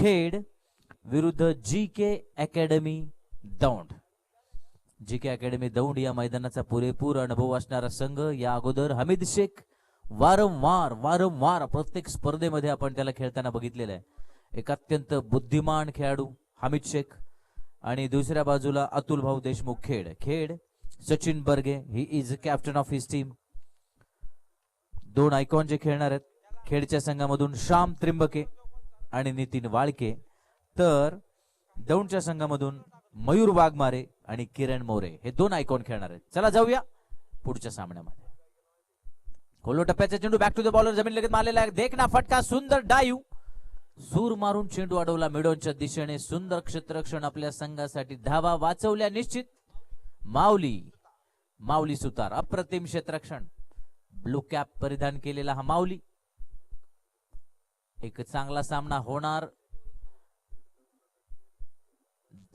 खेड विरुद्ध GK. Academy Daund. GK. Academy Daund या मैदानाचा पुरेपूर अनुभव असणारा संघ. या अगोदर हमीद शेख वारंवार प्रत्येक स्पर्धेमध्ये आपण त्याला खेळताना बघितलेलं आहे. एक अत्यंत बुद्धिमान खेळाडू हमीद शेख आणि दुसऱ्या बाजूला अतुल भाऊ Deshmukh Khed Sachin Barge, he is captain of his team. दोन आयकॉन जे खेळणार आहेत खेडच्या संघामधून श्याम त्रिंबके आणि नितीन वाळके, तर दौंडच्या संघामधून मयूर वाघमारे आणि किरण मोरे हे दोन आयकॉन खेळणार आहेत. चला जाऊया पुढच्या सामन्यामध्ये. खोलो टप्प्याचा चेंडू बॅक टू द बॉलर, जमीन लगेच मारलेला आहे. देखना फटका, सुंदर डाईव्ह, सूर मारून चेंडू अडवला मिडॉनच्या दिशेने. सुंदर क्षेत्ररक्षण आपल्या संघासाठी. धावा वाचवल्या निश्चित. माऊली सुतार, अप्रतिम क्षेत्ररक्षण. ब्लू कॅप परिधान केलेला हा माऊली. एक चांगला सामना होणार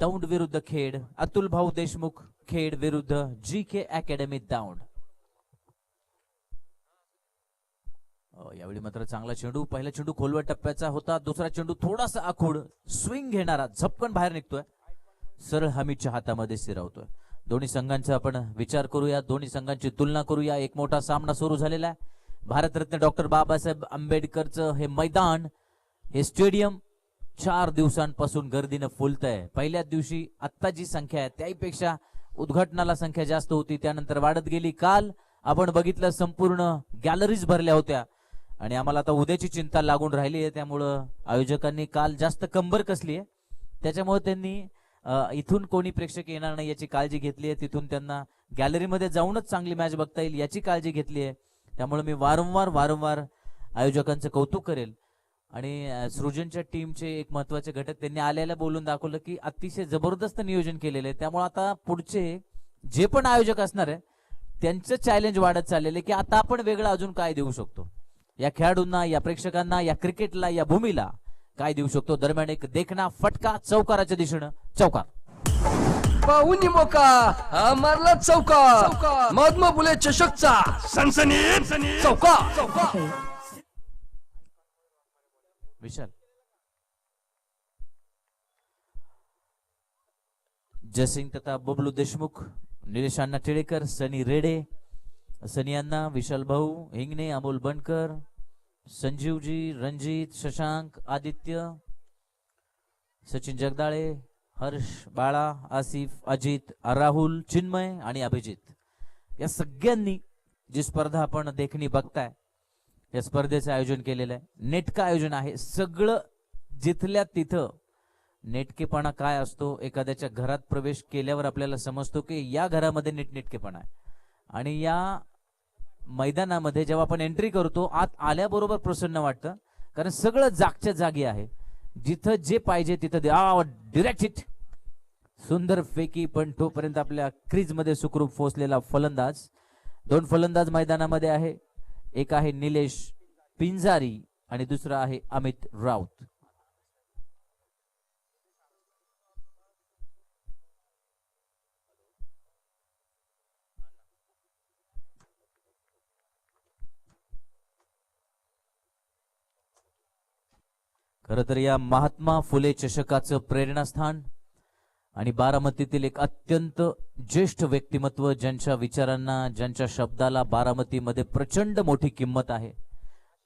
दौंड विरुद्ध खेड. अतुल भाऊ देशमुख खेड विरुद्ध जी.के. अकॅडमी दौंड. यावेळी मात्र चांगला चेंडू. पहिला चेंडू खोलवर टप्प्याचा होता. दुसरा चेंडू थोडासा आखूड स्विंग घेणारा, झपकन बाहेर निघतोय. सरळ हमीदच्या हातामध्ये स्थिरावतोय. दोन्ही संघांचा आपण विचार करूया, दोन्ही संघांची तुलना करूया. एक मोठा सामना सुरू झालेला आहे. भारतरत्न डॉक्टर बाबासाहेब आंबेडकरचं हे मैदान, हे स्टेडियम 4 दिवसांपासून गर्दीनं फुलतंय. पहिल्या दिवशी आत्ता जी संख्या आहे त्याहीपेक्षा उद्घाटनाला संख्या जास्त होती, त्यानंतर वाढत गेली. काल आपण बघितलं संपूर्ण गॅलरीज भरल्या होत्या आणि आम्हाला आता उद्याची चिंता लागून राहिली आहे. त्यामुळं आयोजकांनी काल जास्त कंबर कसली आहे, त्याच्यामुळे त्यांनी इथून कोणी प्रेक्षक येणार नाही याची काळजी घेतली आहे. तिथून त्यांना गॅलरीमध्ये जाऊनच चांगली मॅच बघता येईल याची काळजी घेतली आहे. त्यामुळे मी वारंवार आयोजकांचं कौतुक करेल. आणि सृजनच्या टीमचे एक महत्वाचे घटक त्यांनी आल्याला बोलून दाखवलं की अतिशय जबरदस्त नियोजन केलेलं आहे. त्यामुळे आता पुढचे जे पण आयोजक असणार आहे त्यांचं चॅलेंज वाढत चाललेलं आहे की आता आपण वेगळं अजून काय देऊ शकतो या खेळाडूंना, या प्रेक्षकांना, या क्रिकेटला, या भूमीला काय देऊ शकतो. दरम्यान एक देखना फटका चौकाराच्या दिशेनं. चौकार पाहुणी मोका मारला चौकार. महात्मा फुले चषकचा सनसनीत चौकार. विशाल जयसिंग तथा बबलू देशमुख, निलेश अण्णा टिळेकर, सनी रेडे, सनी अण्णा, विशाल भाऊ हिंगणे, अमोल बनकर, संजीवजी, रणजित, शशांक, आदित्य, सचिन जगदाळे, हर्ष, बाळा, आसिफ, अजित, राहुल, चिन्मय आणि अभिजित या सगळ्यांनी जी स्पर्धा आपण देखणी बघताय या स्पर्धेचं आयोजन केलेलं आहे. नेटकं आयोजन आहे. सगळं जिथल्या तिथं नेटकेपणा काय असतो, एखाद्याच्या घरात प्रवेश केल्यावर आपल्याला समजतो की या घरामध्ये नीटनेटकेपणा आहे. आणि या मैदानामध्ये जेव्हा आपण एंट्री करतो आत आल्याबरोबर प्रसन्न वाटतं, कारण सगळं जागच्या जागी आहे. जिथं जे पाहिजे तिथं डिरेक्ट हिट. सुंदर फेकी, पण तोपर्यंत आपल्या क्रीज मध्ये सुखरूप पोहोचलेला फलंदाज. 2 फलंदाज मैदानामध्ये आहे. एक आहे निलेश पिंजारी आणि दुसरा आहे अमित राऊत. खरं तर या महात्मा फुले चषकाचं प्रेरणास्थान आणि बारामतीतील एक अत्यंत ज्येष्ठ व्यक्तिमत्व, ज्यांच्या विचारांना, ज्यांच्या शब्दाला बारामतीमध्ये प्रचंड मोठी किंमत आहे,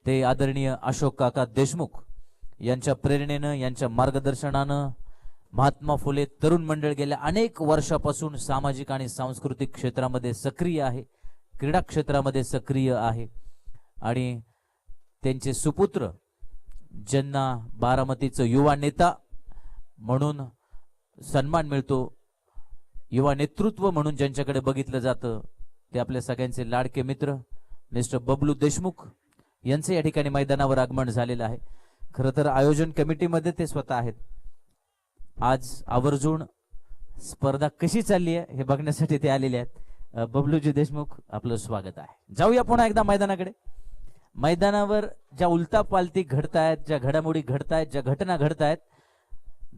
ते आदरणीय अशोक काका देशमुख यांच्या प्रेरणेनं, यांच्या मार्गदर्शनानं महात्मा फुले तरुण मंडळ गेल्या अनेक वर्षापासून सामाजिक आणि सांस्कृतिक क्षेत्रामध्ये सक्रिय आहे, क्रीडा क्षेत्रामध्ये सक्रिय आहे. आणि त्यांचे सुपुत्र ज्यांना बारामतीचं युवा नेता म्हणून सन्मान मिळतो, युवा नेतृत्व म्हणून ज्यांच्याकडे बघितलं जातं, ते आपल्या सगळ्यांचे लाडके मित्र मिस्टर बबलू देशमुख यांचे या ठिकाणी मैदानावर आगमन झालेलं आहे. खरं तर आयोजन कमिटीमध्ये ते स्वतः आहेत. आज आवर्जून स्पर्धा कशी चालली आहे हे बघण्यासाठी ते आलेले आहेत. बबलूजी देशमुख, आपलं स्वागत आहे. जाऊया पुन्हा एकदा मैदानाकडे. मैदानावर ज्या उलटापालती घडतायत, ज्या घडामोडी घडतायत, ज्या घटना घडतायत,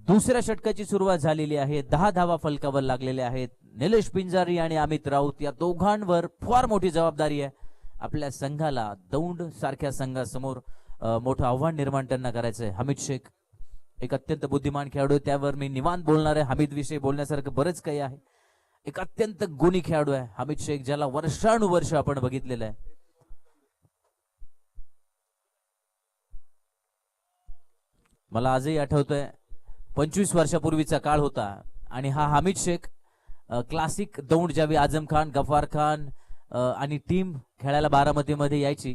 दुसऱ्या षटकाची सुरुवात झालेली आहे. 10 धावा फलकावर लागलेल्या आहेत. निलेश पिंजारी आणि अमित राऊत या दोघांवर फार मोठी जबाबदारी आहे. आपल्या संघाला दौंड सारख्या संघासमोर मोठं आव्हान निर्माण त्यांना करायचंय. हमीद शेख एक अत्यंत बुद्धिमान खेळाडू आहे. त्यावर मी निवांत बोलणार आहे. हमीद विषयी बोलण्यासारखं बरंच काही आहे. एक अत्यंत गुणी खेळाडू आहे हमीद शेख, ज्याला वर्षानुवर्ष आपण बघितलेलं आहे. मला आजही आठवतंय 25 वर्षापूर्वीचा काळ होता आणि हा हमीद शेख क्लासिक दौंड ज्यावेळी आझम खान, गफार खान आणि टीम खेळायला बारामतीमध्ये यायची,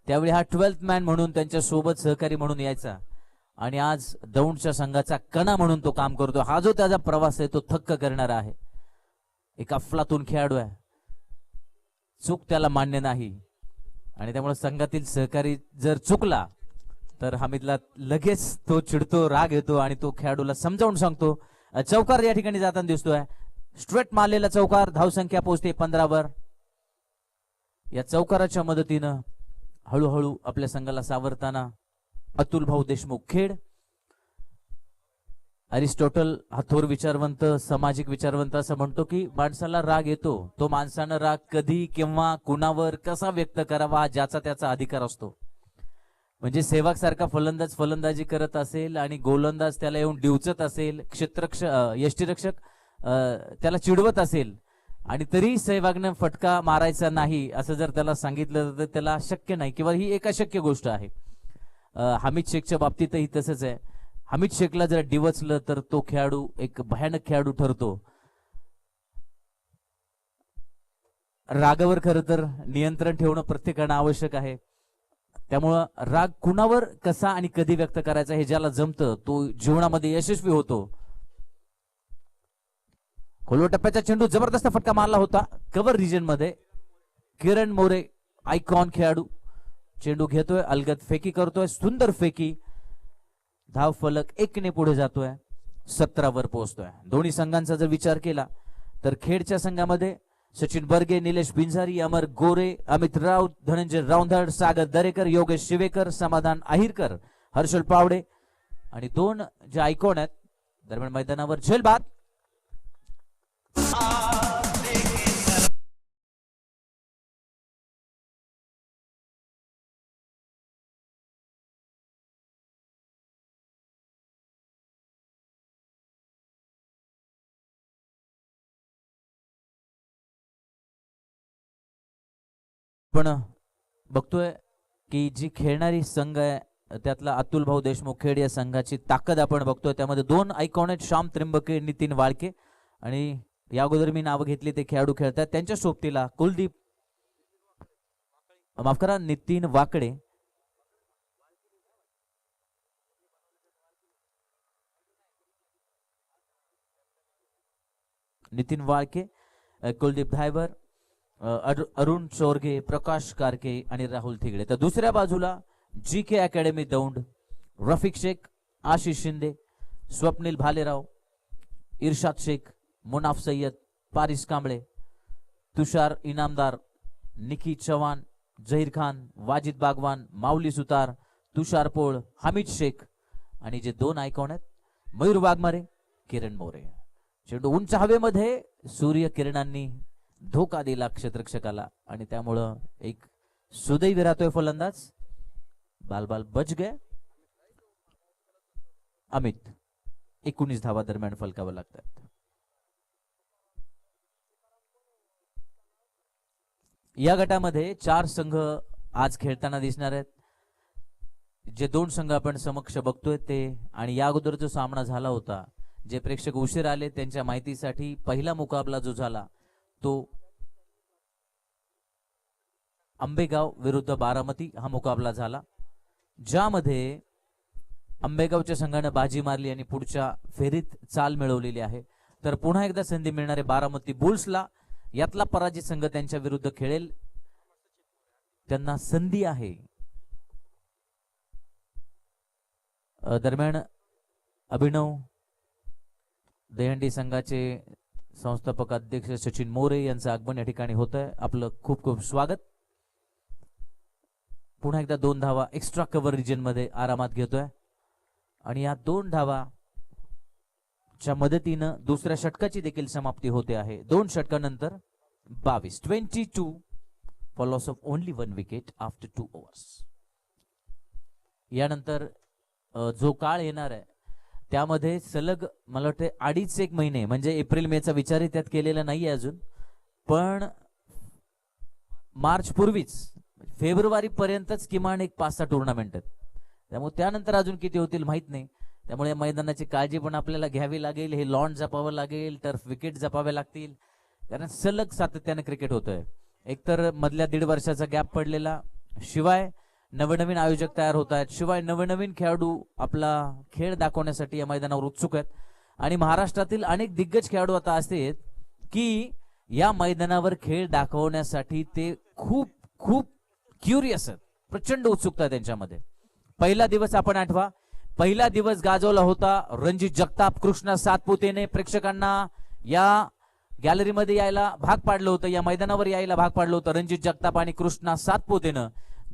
त्यावेळी हा 12th मॅन म्हणून त्यांच्या सोबत सहकारी म्हणून यायचा आणि आज दौंडच्या संघाचा कणा म्हणून तो काम करतो. हा जो त्याचा प्रवास आहे तो थक्क करणारा आहे. एक अफलातून खेळाडू आहे, चूक त्याला मान्य नाही आणि त्यामुळे संघातील सहकारी जर चुकला तर हमीदला लगेच तो चिडतो, राग येतो आणि तो खेळाडूला समजावून सांगतो. चौकार या ठिकाणी जाताना दिसतोय. स्ट्रेट मारलेला चौकार, धावसंख्या पोहोचते 15 वर. या चौकाराच्या मदतीनं हळूहळू आपल्या संघाला सावरताना अतुल भाऊ देशमुख खेड. अरिस्टॉटल हा थोर विचारवंत, सामाजिक विचारवंत असं म्हणतो की माणसाला राग येतो, तो माणसानं राग कधी किंवा कुणावर कसा व्यक्त करावा ज्याचा त्याचा अधिकार असतो. म्हणजे सेवाग सारखा फलंदाज फलंदाजी करत असेल आणि गोलंदाज त्याला येऊन डिवचत असेल, यष्टीरक्षक त्याला चिडवत असेल आणि तरी सेवागनं फटका मारायचा नाही असं जर त्याला सांगितलं तर त्याला शक्य नाही किंवा ही एक अशक्य गोष्ट आहे. हमीद शेखच्या बाबतीतही तसंच आहे. हमीद शेखला जर डिवचलं तर तो खेळाडू एक भयानक खेळाडू ठरतो. रागावर खरं तर नियंत्रण ठेवणं प्रत्येकानं आवश्यक आहे. त्यामुळं राग कुणावर कसा आणि कधी व्यक्त करायचा हे ज्याला जमतं तो जीवनामध्ये यशस्वी होतो. खोलवर टप्प्याचा चेंडू जबरदस्त फटका मारला होता कव्हर रिजन मध्ये. किरण मोरे आयकॉन खेळाडू चेंडू घेतोय, अलगद फेकी करतोय, सुंदर फेकी. धाव फलक 1 ने पुढे जातोय, 17 वर पोहोचतोय. दोन्ही संघांचा जर विचार केला तर खेडच्या संघामध्ये सचिन बर्गे, निलेश बिंजारी, अमर गोरे, अमित राऊत, धनंजय राऊंधड, सागर दरेकर, योगेश शिवेकर, समाधान आहिरकर, हर्षल पावडे आणि 2 जे आयकॉन आहेत. दरम्यान मैदानावर झेलबाद. पण बघतोय की जी खेळणारी संघ आहे त्यातला अतुल भाऊ देशमुख खेड या संघाची ताकद आपण बघतोय. त्यामध्ये 2 आयकॉन आहेत, श्याम त्र्यंबके, नितीन वाळके आणि या अगोदर मी नाव घेतली ते खेळाडू खेळतात. त्यांच्या सोबतीला कुलदीप, माफ करा, नितीन वाकडे, नितीन वाळके, कुलदीप धायवर, अरुण चोरगे, प्रकाश कारके आणि राहुल थिगडे. तर दुसऱ्या बाजूला जी के अकॅडमी दौंड, रफिक शेख, आशिष शिंदे, स्वप्नील भालेराव, इर्शाद शेख, मुनाफ सय्यद, पारिस कांबळे, तुषार इनामदार, निकी चव्हाण, जहीर खान, वाजिद बागवान, माऊली सुतार, तुषार पोळ, हमीद शेख आणि जे 2 आयकॉन आहेत मयूर वाघमारे, किरण मोरे. चेंडू उंच हवेमध्ये सूर्य किरणांनी धोका दिला क्षेत्ररक्षकाला आणि त्यामुळं एक सुदैवी राहतोय फलंदाज. बाल बच गए. अमित 19 धावा दरम्यान फलकावं लागतात. या गटामध्ये 4 संघ आज खेळताना दिसणार आहेत. जे 2 संघ आपण समक्ष बघतोय ते आणि या अगोदर जो सामना झाला होता, जे प्रेक्षक उशीर आले त्यांच्या माहितीसाठी पहिला मुकाबला जो झाला तो आंबेगाव विरुद्ध बारामती हा मुकाबला झाला, ज्यामध्ये आंबेगावच्या संघाने बाजी मारली आणि पुढच्या फेरीत चाल मिळवलेली आहे. तर पुन्हा एकदा संधी मिळणारे बारामती बुल्सला. यातला पराजित संघ त्यांच्या विरुद्ध खेळेल, त्यांना संधी आहे. दरम्यान अभिनव दहीहंडी संघाचे संस्थापक अध्यक्ष सचिन मोरे यांचं आगमन या ठिकाणी होत आहे. आपलं खूप खूप स्वागत. पुन्हा एकदा 2 धावा एक्स्ट्रा कव्हर रिजन मध्ये आरामात घेतोय आणि या 2 धावाच्या मदतीनं दुसऱ्या षटकाची देखील समाप्ती होते आहे. 2 षटकानंतर 22 for loss of only 1 wicket after 2 overs. यानंतर जो काळ येणार आहे त्यामध्ये सलग मला वाटते 2.5-1 महिने म्हणजे एप्रिल मेचा विचारही त्यात केलेला नाहीये अजून, पण मार्च पूर्वीच फेब्रुवारी पर्यंतच किमान एक 5-6 टुर्नामेंट आहेत. त्यामुळे त्यानंतर अजून किती होतील माहित नाही. त्यामुळे मैदानाची काळजी पण आपल्याला घ्यावी लागेल. हे लॉन जपावं लागेल, टर्फ विकेट जपावे लागतील, कारण सलग सातत्याने क्रिकेट होतोय. एकतर मधल्या 1.5 वर्षाचा गॅप पडलेला, शिवाय नवनवीन आयोजक तयार होत आहेत, शिवाय नवनवीन खेळाडू आपला खेळ दाखवण्यासाठी या मैदानावर उत्सुक आहेत. आणि महाराष्ट्रातील अनेक दिग्गज खेळाडू आता असे आहेत की या मैदानावर खेळ दाखवण्यासाठी ते खूप खूप क्युरियस आहेत, प्रचंड उत्सुकता आहे त्यांच्यामध्ये. पहिला दिवस आपण आठवा, पहिला दिवस गाजवला होता रणजित जगताप, कृष्णा सातपुतेने प्रेक्षकांना या गॅलरीमध्ये यायला भाग पाडलं होतं, या मैदानावर यायला भाग पाडलं होतं रणजित जगताप आणि कृष्णा सातपुतेनं.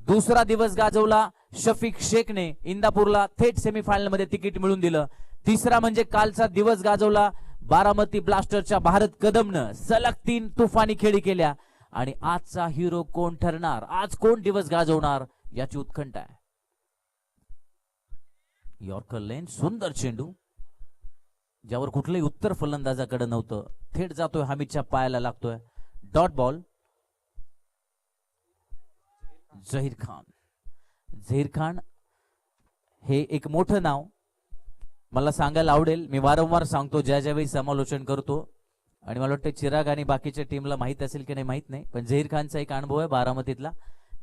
दुसरा दिवस गाजवला शफिक शेखने, इंदापूरला थेट सेमीफायनल मध्ये तिकीट मिळवून दिलं. तिसरा म्हणजे कालचा दिवस गाजवला बारामती ब्लास्टरच्या भारत कदमनं, सलग 3 तुफानी खेळी केल्या. आणि आजचा हिरो कोण ठरणार, आज कोण दिवस गाजवणार याची उत्कंठा आहे. यॉर्कर लेन, सुंदर चेंडू ज्यावर कुठलंही उत्तर फलंदाजाकडे नव्हतं, थेट जातोय हमीदच्या पायाला लागतोय. Dot ball. झहीर खान हे एक मोठं नाव मला सांगायला आवडेल. मी वारंवार सांगतो ज्यावेळी समालोचन करतो, आणि मला वाटतं चिराग आणि बाकीच्या टीमला माहित असेल की नाही माहित नाही, पण झहीर खानचा एक अनुभव आहे बारामतीतला.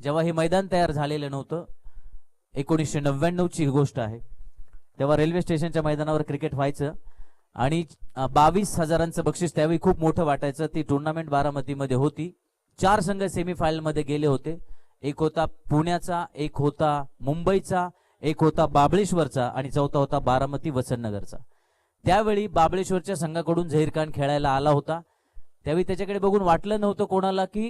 जेव्हा हे मैदान तयार झालेलं नव्हतं, 1999 ची गोष्ट आहे, तेव्हा रेल्वे स्टेशनच्या मैदानावर क्रिकेट व्हायचं आणि 22,000चं बक्षीस त्यावेळी खूप मोठं वाटायचं. ती टुर्नामेंट बारामतीमध्ये होती. 4 संघ सेमीफायनल मध्ये गेले होते. एक होता पुण्याचा, एक होता मुंबईचा, एक होता बाबळेश्वरचा आणि चौथा होता बारामती वसंतनगरचा. त्यावेळी बाबळेश्वरच्या संघाकडून झहीर खान खेळायला आला होता. त्यावेळी त्याच्याकडे बघून वाटलं नव्हतं कोणाला की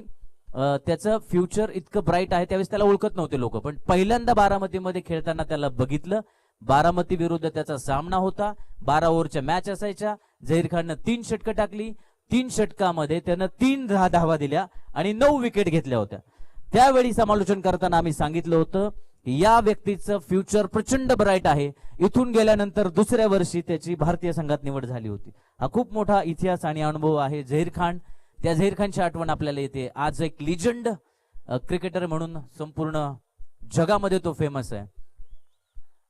त्याचं फ्युचर इतकं ब्राईट आहे. त्यावेळेस त्याला ओळखत नव्हते लोक, पण पहिल्यांदा बारामतीमध्ये खेळताना त्याला बघितलं. बारामती विरुद्ध त्याचा सामना होता. 12 ओव्हरच्या मॅच असायच्या. झहीर खाननं 3 षटकं टाकली. 3 षटकामध्ये त्यानं 3 धावा दिल्या आणि 9 विकेट घेतल्या होत्या. त्यावेळी समालोचन करताना आम्ही सांगितलं होतं या व्यक्तीचं फ्युचर प्रचंड ब्राईट आहे. इथून गेल्यानंतर दुसऱ्या वर्षी त्याची भारतीय संघात निवड झाली होती. हा खूप मोठा इतिहास आणि अनुभव आहे झहीर खान. त्या झहीर खानची आठवण आपल्याला येते. आज एक लिजंड क्रिकेटर म्हणून संपूर्ण जगामध्ये तो फेमस आहे.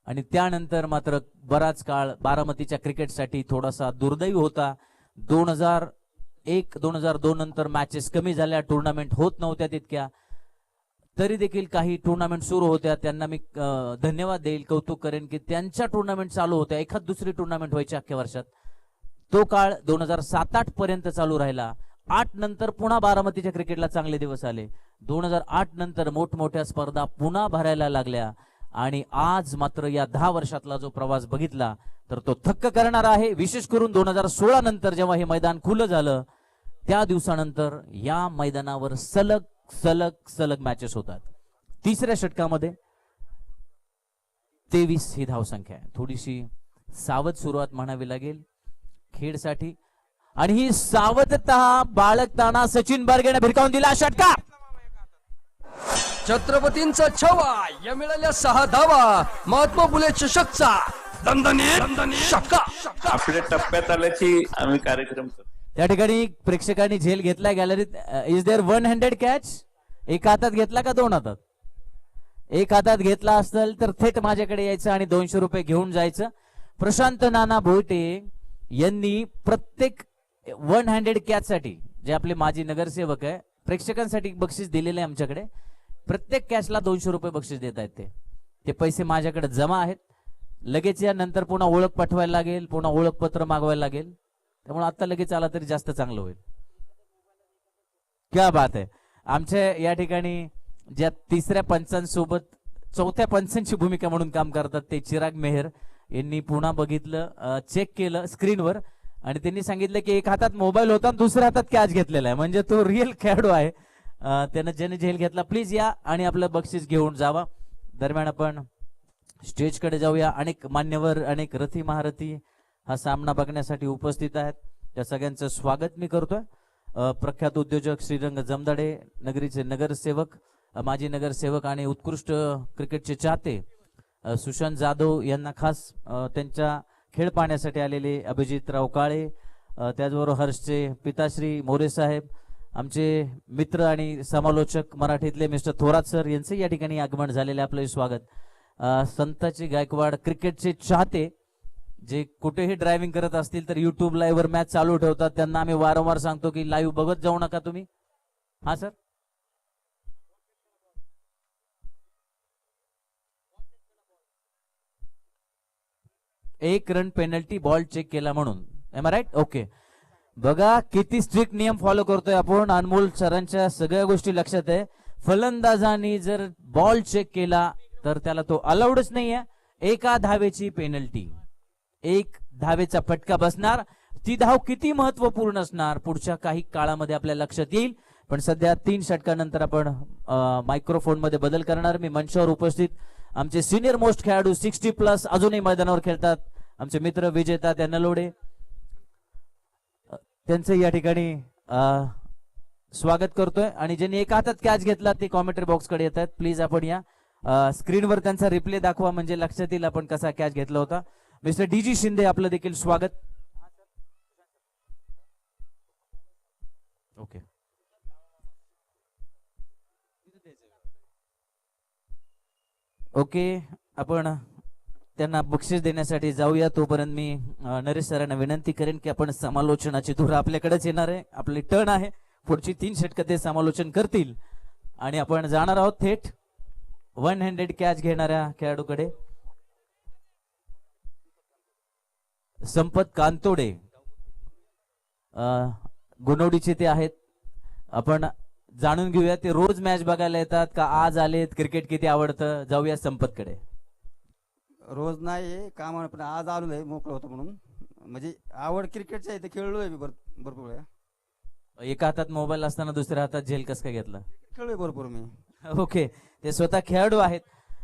आणि त्यानंतर मात्र बराच काळ बारामतीच्या क्रिकेटसाठी थोडासा दुर्दैवी होता. 2001-2002 नंतर मॅचेस कमी झाल्या, टुर्नामेंट होत नव्हत्या तितक्या. तरी देखील काही टुर्नामेंट सुरू होत्या. त्यांना मी धन्यवाद देईल, कौतुक करेन की त्यांच्या टुर्नामेंट चालू होत्या. एखाद दुसरी टुर्नामेंट व्हायची अख्ख्या वर्षात. तो काळ 2007-8 पर्यंत चालू राहिला. 8 नंतर पुन्हा बारामतीच्या क्रिकेटला चांगले दिवस आले. 2008 नंतर मोठमोठ्या स्पर्धा पुन्हा भरायला लागल्या. आणि आज मात्र या 10 वर्षातला जो प्रवास बघितला तर तो थक्क करणारा आहे. विशेष करून 2016 नंतर जेव्हा हे मैदान खुलं झालं, त्या दिवसानंतर या मैदानावर सलग मॅचेस होतात. तिसऱ्या षटकामध्ये 23 ही धावसंख्या आहे. थोडीशी सावध सुरुवात म्हणावी लागेल खेळसाठी. आणि ही सावधता बाळगताना सचिन बर्गेने भिरकावून दिला षटका. छत्रपतींचा छवा, या मिळाल्या 6 धावा. महात्मा फुले चषकचा दणदणीत षटका. आपल्या टप्प्यात आल्याची आम्ही कार्यक्रम करतो. त्या ठिकाणी प्रेक्षकांनी झेल घेतलाय गॅलरीत. Is there 1 handed catch? एक हातात घेतला का 2 हातात? एक हातात घेतला असेल तर थेट माझ्याकडे यायचं आणि 200 रुपये घेऊन जायचं. प्रशांत नाना भोईटे यांनी प्रत्येक 1 हँडेड कॅच साठी, जे आपले माजी नगरसेवक आहे, प्रेक्षकांसाठी बक्षीस दिलेले आहे आमच्याकडे. प्रत्येक कॅचला 200 रुपये बक्षीस देत आहेत. ते पैसे माझ्याकडे जमा आहेत. लगेच या नंतर पुन्हा ओळख पाठवायला लागेल, पुन्हा ओळखपत्र मागवायला लागेल. त्यामुळे आता लगेच आला तरी जास्त चांगलं होईल. क्या बात आहे. आमच्या या ठिकाणी ज्या तिसऱ्या पंचांसोबत चौथ्या पंचांची भूमिका म्हणून काम करतात ते चिराग मेहर यांनी पुन्हा बघितलं, चेक केलं स्क्रीनवर आणि त्यांनी सांगितलं की एक हातात मोबाईल होता आणि दुसऱ्या हातात कॅच घेतलेला आहे. म्हणजे तो रिअल खेळाडू आहे. त्यानं ज्याने झेल घेतला प्लीज या आणि आपलं बक्षीस घेऊन जावा. दरम्यान आपण स्टेजकडे जाऊया. अनेक मान्यवर, अनेक रथी महारथी हा सामना बघण्यासाठी उपस्थित आहेत. त्या सगळ्यांचं स्वागत मी करतोय. प्रख्यात उद्योजक श्रीरंग जमदाडे, नगरीचे नगरसेवक, माजी नगरसेवक आणि उत्कृष्ट क्रिकेटचे चाहते सुशांत जाधव यांना खास त्यांच्या खेळ पाहण्यासाठी आलेले अभिजितराव काळे, त्याचबरोबर हर्षचे पिताश्री मोरे साहेब, आमचे मित्र आणि समालोचक मराठीतले मिस्टर थोरात सर यांचे या ठिकाणी आगमन झालेले आपलं स्वागत. संताजी गायकवाड क्रिकेटचे चाहते जे कुठेही ड्रायव्हिंग करत असतील तर युट्यूब लाईव्ह वर मॅच चालू ठेवतात, त्यांना आम्ही वारंवार सांगतो की लाईव्ह बघत जाऊ नका तुम्ही. हा सर, एक रन पेनल्टी बॉल चेक केला म्हणून, एम आय राईट? ओके. बघा किती स्ट्रिक्ट नियम फॉलो करतोय आपण. अनमोल सरांच्या सगळ्या गोष्टी लक्षात आहे. फलंदाजांनी जर बॉल चेक केला तर त्याला तो अलाउडच नाहीये. एका धावेची पेनल्टी, एक धावेचा फटका बसणार. ती धाव किती महत्वपूर्ण असणार पुढच्या काही काळामध्ये आपल्या लक्षात येईल. पण सध्या 3 षटकानंतर आपण मायक्रोफोन मध्ये बदल करणार. मी मंचावर उपस्थित आमचे सिनियर मोस्ट खेळाडू 60+ अजूनही मैदानावर खेळतात, आमचे मित्र विजेता त्या नलोडे, त्यांचं या ठिकाणी स्वागत करतोय. आणि ज्यांनी एका हातात कॅच घेतला ते कॉमेंट्री बॉक्स कडे येतात. प्लीज आपण या स्क्रीनवर त्यांचा रिप्ले दाखवा म्हणजे लक्षात येईल आपण कसा कॅच घेतला होता. मिस्टर DG शिंदे आपलं देखील स्वागत. ओके, ओके, आपण त्यांना बक्षीस देण्यासाठी जाऊया. तोपर्यंत मी नरेश सरांना विनंती करेन की आपण समालोचनाची धुरा आपल्याकडेच येणार आहे, आपली टर्न आहे. पुढची 3 षटकं ते समालोचन करतील आणि आपण जाणार आहोत थेट 1 हँडेड कॅच घेणाऱ्या खेळाडूकडे. संपत कांतोडे गुणवडीचे ते आहेत. आपण जाणून घेऊया ते रोज मॅच बघायला येतात का आज आलेत, क्रिकेट किती आवडतं. जाऊया संपतकडे. रोज नाही कामाला, पण आज आलो आहे मोकळं होतं म्हणून. म्हणजे आवड क्रिकेटची आहे, ते खेळलोय मी भरपूर वेळा. एका हातात मोबाईल असताना दुसऱ्या हातात झेल कस काय घेतला? खेळलोय भरपूर मी. ओके, ते स्वतः खेळाडू आहेत.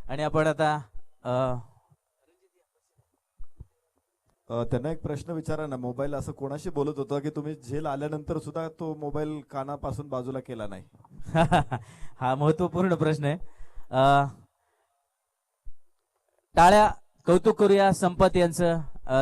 आणि आपण आता त्यांना एक प्रश्न विचारा ना. मोबाईल असं कोणाशी बोलत होता की तुम्ही झेल आल्यानंतर सुद्धा तो मोबाईल कानापासून बाजूला केला नाही? हा महत्वपूर्ण प्रश्न आहे. टाळ्या कौतुक करूया संपत यांचं.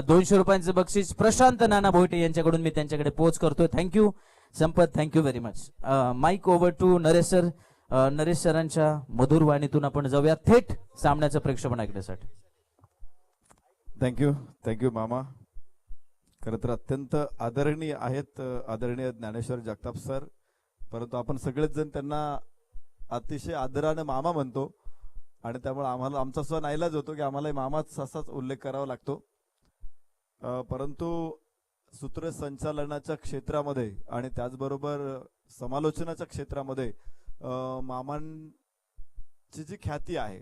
200 रुपयांचं बक्षीस प्रशांत नाना भोईटे यांच्याकडून मी त्यांच्याकडे पोच करतोय. Thank you Sampat, thank you very much. Mike over to Naresh sir. Naresh सरांच्या मधुर वाणीतून आपण जाऊया थेट सामन्याचं प्रेक्षेपण ऐकण्यासाठी. थँक्यू मामा. खरं तर अत्यंत आदरणीय आहेत आदरणीय ज्ञानेश्वर जगताप सर, परंतु आपण सगळेच जण त्यांना अतिशय आदराने मामा म्हणतो आणि त्यामुळे आम्हाला आमचा सुद्धा नाईलाज होतो की आम्हाला मामाच असाच उल्लेख करावा लागतो. परंतु सूत्रसंचालनाच्या क्षेत्रामध्ये आणि त्याचबरोबर समालोचनाच्या क्षेत्रामध्ये मामांची जी ख्याती आहे,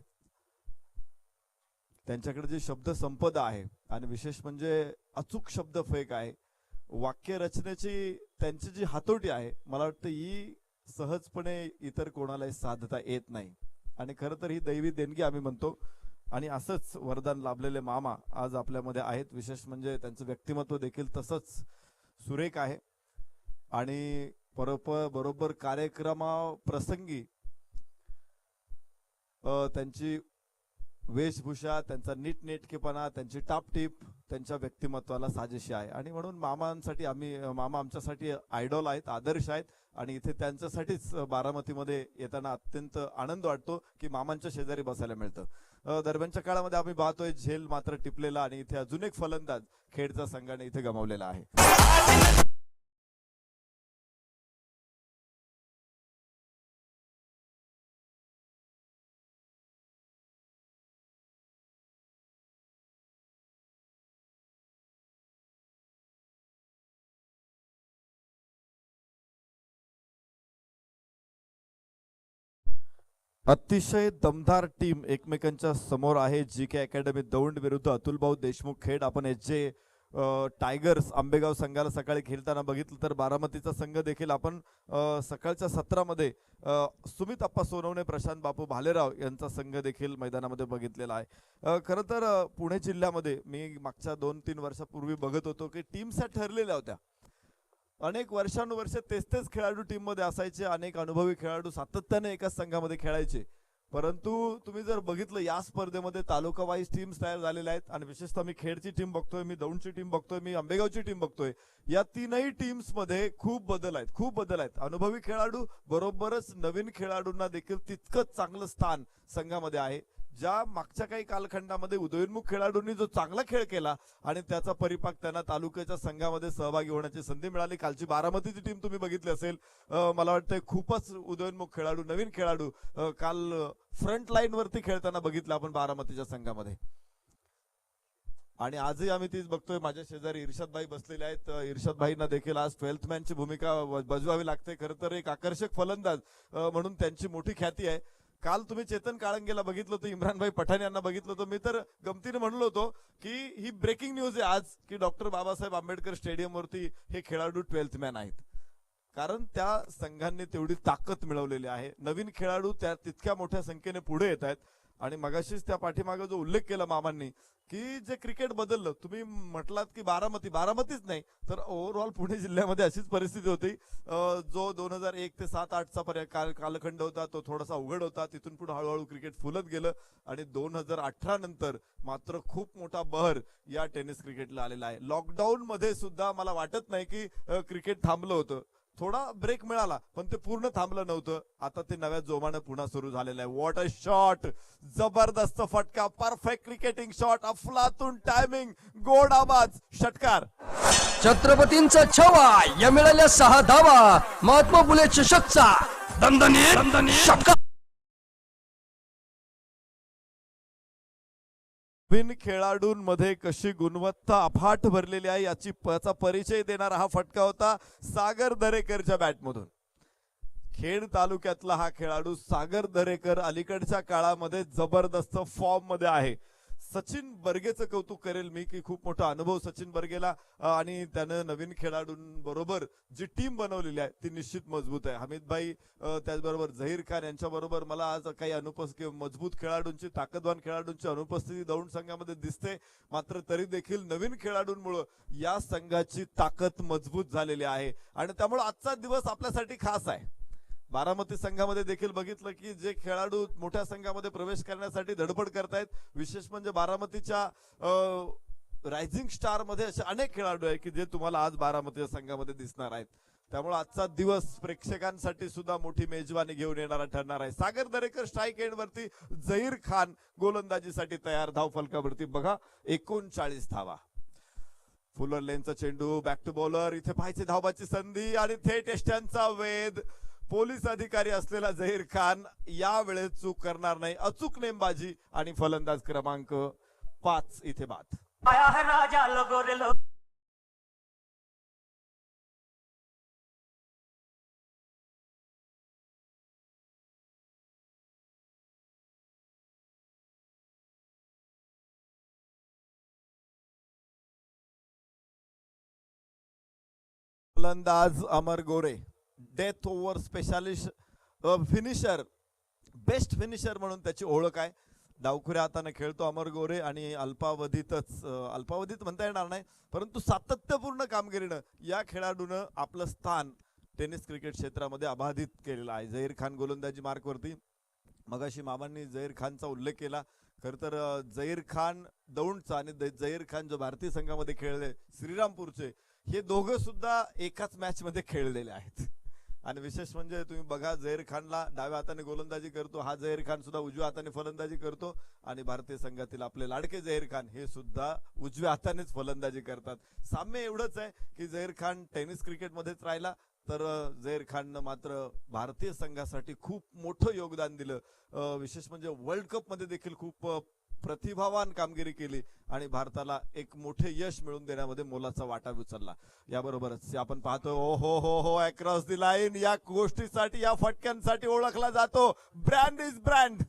त्यांच्याकडे जी शब्द संपदा आहे आणि विशेष म्हणजे अचूक शब्द फेक आहे, वाक्य रचनेची त्यांची जी हातोटी आहे, मला वाटतं ही सहजपणे इतर कोणालाही साधता येत नाही. आणि खरं तर ही दैवी देणगी आम्ही म्हणतो. आणि असंच वरदान लाभलेले मामा आज आपल्यामध्ये आहेत. विशेष म्हणजे त्यांचं व्यक्तिमत्व देखील तसंच सुरेख आहे. आणि बरोबर कार्यक्रमाप्रसंगी त्यांची वेशभूषा, त्यांचा नीटनेटकेपणा, त्यांची टापटीप त्यांच्या व्यक्तिमत्वाला साजेशी आहे. आणि म्हणून मामांसाठी मामा आमच्यासाठी आयडॉल आहेत, आदर्श आहेत. आणि इथे त्यांच्यासाठीच बारामतीमध्ये येताना अत्यंत आनंद वाटतो की मामांच्या शेजारी बसायला मिळतं. दरम्यानच्या काळामध्ये आम्ही पाहतोय झेल मात्र टिपलेला आणि इथे अजून एक फलंदाज खेडचा संघाने इथे गमावलेला आहे. अतिशय दमदार टीम एकमेकांच्या समोर आहे. GK अकॅडमी दौंड विरुद्ध अतुलभाऊ देशमुख खेड. आपण SJ टायगर्स आंबेगाव संघाला सकाळी खेळताना बघितलं तर बारामतीचा संघ देखील आपण सकाळच्या सत्रामध्ये सुमित अप्पा सोनवणे, प्रशांत बापू भालेराव यांचा संघ देखील मैदानामध्ये बघितलेला आहे. खरं तर पुणे जिल्ह्यामध्ये मी मागच्या 2-3 वर्षापूर्वी बघत होतो की टीम्स ठरलेल्या होत्या. अनेक वर्षानुवर्षे तेच खेळाडू टीम मध्ये असायचे. अनेक अनुभवी खेळाडू सातत्याने एकाच संघामध्ये खेळायचे. परंतु तुम्ही जर बघितलं या स्पर्धेमध्ये तालुका वाईज टीम्स तयार झालेल्या आहेत आणि विशेषतः मी खेडची टीम बघतोय, मी दौंडची टीम बघतोय, मी आंबेगावची टीम बघतोय. या तीनही टीम्स मध्ये खूप बदल आहेत. अनुभवी खेळाडू बरोबरच नवीन खेळाडूंना देखील तितकंच चांगलं स्थान संघामध्ये आहे. ज्या मागच्या काही कालखंडामध्ये उदयोन्मुख खेळाडूंनी जो चांगला खेळ केला आणि त्याचा परिपाक त्यांना तालुक्याच्या संघामध्ये सहभागी होण्याची संधी मिळाली. कालची बारामतीची टीम तुम्ही बघितली असेल, मला वाटतं खूपच उदयोन्मुख खेळाडू, नवीन खेळाडू काल फ्रंट लाईन वरती खेळताना बघितलं आपण बारामतीच्या संघामध्ये. आणि आजही आम्ही तीच बघतोय. माझ्या शेजारी इर्शाद भाई बसलेले आहेत. इर्शाद भाईंना देखील आज 12th मॅनची भूमिका बजवावी लागते. खरं तर एक आकर्षक फलंदाज म्हणून त्यांची मोठी ख्याती आहे. काल तुम्ही चेतन काळंगेला बघितलं होतं, इम्रानभाई पठाण यांना बघितलं होतं. मी तर गमतीने म्हणलो होतो की ही ब्रेकिंग न्यूज आहे आज की डॉक्टर बाबासाहेब आंबेडकर स्टेडियम वरती हे खेळाडू 12th मॅन आहेत. कारण त्या संघांनी तेवढी ताकद मिळवलेली आहे. नवीन खेळाडू त्या तितक्या मोठ्या संख्येने पुढे येत आहेत. आणि मगाशीच त्या पाठीमागे जो उल्लेख केला मामांनी की जे क्रिकेट बदललं, तुम्ही म्हटलात की बारामतीच नाही तर ओव्हरऑल पुणे जिल्ह्यामध्ये अशीच परिस्थिती होती. जो 2001 ते 7-8चा कालखंड होता तो थोडासा अवघड होता. तिथून पुढे हळूहळू क्रिकेट फुलत गेलं आणि 2018 नंतर मात्र खूप मोठा बहर या टेनिस क्रिकेटला आलेला आहे. लॉकडाऊन मध्ये सुद्धा मला वाटत नाही की क्रिकेट थांबलं होतं. थोडा ब्रेक मिळाला पण ते पूर्ण थांबलं नव्हतं. आता ते नव्या जोमानं पुन्हा सुरू झालेलं आहे. व्हॉट अ शॉट, जबरदस्त फटका, परफेक्ट क्रिकेटिंग शॉट, अफलातून टायमिंग, गोड आवाज, षटकार. छत्रपतींचा छवा, या मिळाल्या 6 धावा. महात्मा फुले चषकचा दणदणीत षटकार. नवीन खेळाडूंमध्ये कशी गुणवत्ता अफाट भरलेली आहे याचा परिचय देणारा हा फटका होता सागर दरेकरच्या बॅटमधून. खेड तालुक्यातला हा खेळाडू सागर दरेकर अलीकडच्या काळामध्ये जबरदस्त फॉर्म मध्ये आहे. सचिन बर्गेचं कौतुक करेल मी की खूप मोठा अनुभव सचिन बर्गेला आणि त्यानं नवीन खेळाडूंबरोबर जी टीम बनवलेली आहे ती निश्चित मजबूत आहे. हमीद भाई त्याचबरोबर झहीर खान यांच्याबरोबर मला आज काही मजबूत खेळाडूंची, ताकदवान खेळाडूंची अनुपस्थिती दौंड संघामध्ये दिसते. मात्र तरी देखील नवीन खेळाडूंमुळे या संघाची ताकद मजबूत झालेली आहे आणि त्यामुळे आजचा दिवस आपल्यासाठी खास आहे. बारामती संघामध्ये देखील बघितलं की जे खेळाडू मोठ्या संघामध्ये प्रवेश करण्यासाठी धडपड करतायत, विशेष म्हणजे बारामतीच्या रायझिंग स्टार मध्ये असे अनेक खेळाडू आहेत की जे तुम्हाला आज बारामतीच्या संघामध्ये दिसणार आहेत. त्यामुळे आजचा दिवस प्रेक्षकांसाठी सुद्धा मोठी मेजवानी घेऊन येणारा ठरणार आहे. सागर दरेकर स्ट्राईक एंड वरती, झहीर खान गोलंदाजीसाठी तयार. धाव फलकावरती बघा 39 धावा. फुलर लेनचा चेंडू, बॅक टू बॉलर, इथे पाहायचे धावाची संधी आणि थेट यष्ट्यांचा वेध. पोलीस अधिकारी असलेला झहीर खान या वेळेस चूक करणार नाही. अचूक नेमबाजी आणि फलंदाज क्रमांक 5 इथे बाद. फलंदाज Amar Gore, death over specialist finisher, best finisher म्हणून त्याची ओळख आहे. डावखुऱ्या हाताने खेळतो अमर गोरे आणि अल्पावधीत म्हणता येणार नाही परंतु सातत्यपूर्ण कामगिरीनं या खेळाडूनं आपलं स्थान टेनिस क्रिकेट क्षेत्रामध्ये अबाधित केलेलं आहे. झहीर खान गोलंदाजी मार्कवरती. मगाशी मामांनी झहीर खानचा उल्लेख केला. खर तर झहीर खान दौंडचा आणि झहीर खान जो भारतीय संघामध्ये खेळले श्रीरामपूरचे, हे दोघं सुद्धा एकाच मॅच मध्ये खेळलेले आहेत. आणि विशेष म्हणजे तुम्ही बघा, झहीर खानला डाव्या हाताने गोलंदाजी करतो, हा झहीर खान सुद्धा उजव्या हाताने फलंदाजी करतो आणि भारतीय संघातील आपले लाडके झहीर खान हे सुद्धा उजव्या हातानेच फलंदाजी करतात. साम्य एवढंच आहे की झहीर खान टेनिस क्रिकेटमध्येच राहिला तर झहीर खाननं मात्र भारतीय संघासाठी खूप मोठं योगदान दिलं. विशेष म्हणजे वर्ल्ड कप मध्ये देखील खूप प्रतिभावान कामगिरी केली आणि भारताला एक मोठे यश मिळवून देण्यामध्ये मोलाचा वाटा उचलला. याबरोबरच आपण पाहतो हो अक्रॉस दी लाईन, या गोष्टीसाठी, या फटक्यांसाठी ओळखला जातो ब्रँड इज ब्रँड,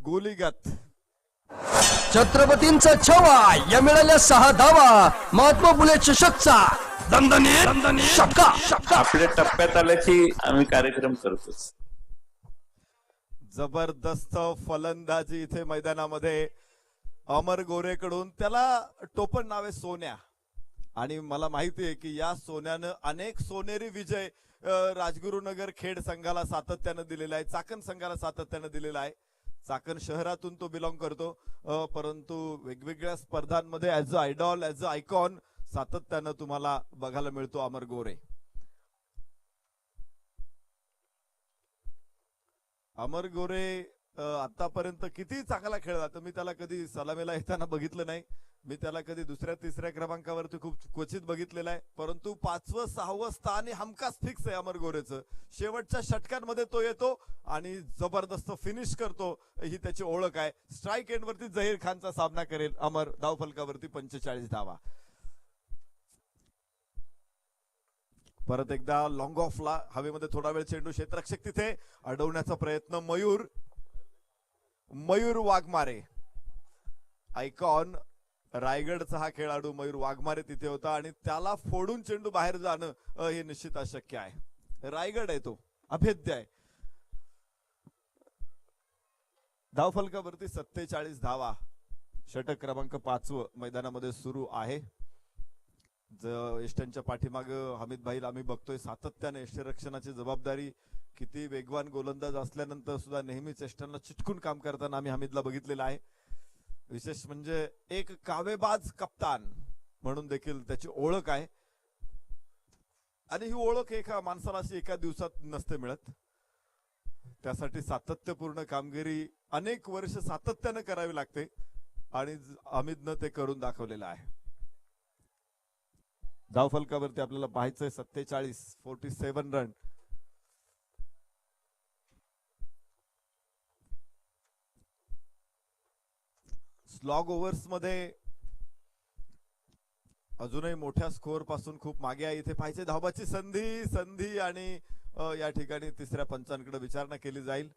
गोलीगत. छत्रपतींचा छवा, या मिळाल्या 6 धावा. महात्मा फुले चषकचा दणदणीत षटकार. आपल्या टप्प्यात आल्याची आम्ही कार्यक्रम करतोच. जबरदस्त फलंदाजी इथे मैदानामध्ये अमर गोरेकडून. त्याला टोपण नाव आहे सोन्या आणि मला माहिती आहे की या सोन्यानं अनेक सोनेरी विजय राजगुरुनगर खेड संघाला सातत्यानं दिलेला आहे, चाकण संघाला सातत्यानं दिलेला आहे. चाकण शहरातून तो बिलॉंग करतो, परंतु वेगवेगळ्या स्पर्धांमध्ये as a idol, as a icon सातत्यानं तुम्हाला बघायला मिळतो अमर गोरे. अमर गोरे आतापर्यंत किती चांगला खेळला, तर मी त्याला कधी सलामीला येताना बघितलं नाही. मी त्याला कधी दुसऱ्या तिसऱ्या क्रमांकावरती खूप क्वचित बघितलेलं आहे, परंतु 5वं 6वं स्थान हे हमखास फिक्स आहे अमर गोरेचं. शेवटच्या षटकांमध्ये तो येतो आणि जबरदस्त फिनिश करतो, ही त्याची ओळख आहे. स्ट्राईक एंडवरती झहीर खानचा सामना करेल अमर. धावफलकावरती 45 धावा. परत एकदा लॉंग ऑफला हवेमध्ये थोडा वेळ चेंडू, क्षेत्ररक्षक तिथे अडवण्याचा प्रयत्न. मयूर वाघमारे, आयकॉन रायगडचा हा खेळाडू मयूर वाघमारे तिथे होता आणि त्याला फोडून चेंडू बाहेर जाणं हे निश्चित अशक्य आहे. रायगड आहे तो, अभेद्य आहे. धावफलकावरती 47 धावा. षटक क्रमांक 5 मैदानामध्ये सुरू आहे. यष्टांच्या पाठीमाग हमीद भाईल आम्ही बघतोय सातत्याने यष्टिरक्षणाची जबाबदारी. किती वेगवान गोलंदाज असल्यानंतर सुद्धा नेहमीच यष्टांना चिटकून काम करताना आम्ही हमीदला बघितलेलं आहे. विशेष म्हणजे एक कावेबाज कप्तान म्हणून देखील त्याची ओळख आहे आणि ही ओळख एका माणसाला अशी एका दिवसात नसते मिळत. त्यासाठी सातत्यपूर्ण कामगिरी अनेक वर्ष सातत्याने करावी लागते आणि हमीदनं ते करून दाखवलेलं आहे. धावफलकावरती आपल्याला पाहायचंय 47 रन. स्लॉग ओव्हर्स मध्ये अजूनही मोठ्या स्कोअर पासून खूप मागे आहे. इथे पाहिजे धावाची संधी आणि या ठिकाणी तिसऱ्या पंचांकडे विचारणा केली जाईल.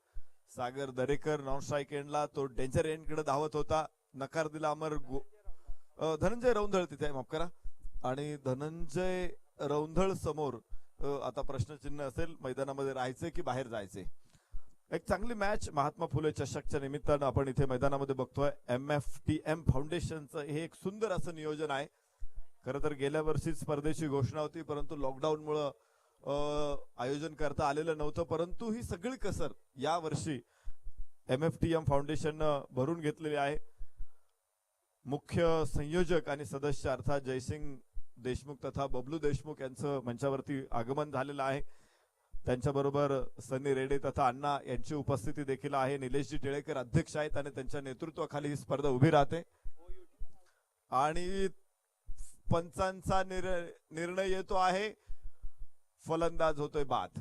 सागर दरेकर नॉन स्ट्राईक एंडला, तो डेंजर एंडकडे धावत होता. नकार दिला अमर धनंजय रौंधळ तिथे, माफ करा. आणि धनंजय रौंधळ समोर आता प्रश्नचिन्ह असेल, मैदानामध्ये राहायचे की बाहेर जायचे. एक चांगली मॅच महात्मा फुले चषकच्या निमित्तानं आपण इथे मैदानामध्ये बघतोय. MFTM फाउंडेशनचं हे एक सुंदर असं नियोजन आहे. खरं तर गेल्या वर्षी स्पर्धेची घोषणा होती, परंतु लॉकडाऊनमुळं आयोजन करता आलेलं नव्हतं. परंतु ही सगळी कसर या वर्षी MFTM फाउंडेशननं भरून घेतलेली आहे. मुख्य संयोजक आणि सदस्य अर्थात जयसिंग देशमुख तथा बबलू देशमुख यांचं मंचावरती आगमन झालेलं आहे. त्यांच्याबरोबर सनी रेडे तथा अण्णा यांची उपस्थिती देखील आहे. निलेशजी टिळेकर अध्यक्ष आहेत आणि त्यांच्या नेतृत्वाखाली ही स्पर्धा उभी राहते. आणि पंचांचा निर्णय येतो आहे, फलंदाज होतोय बाद.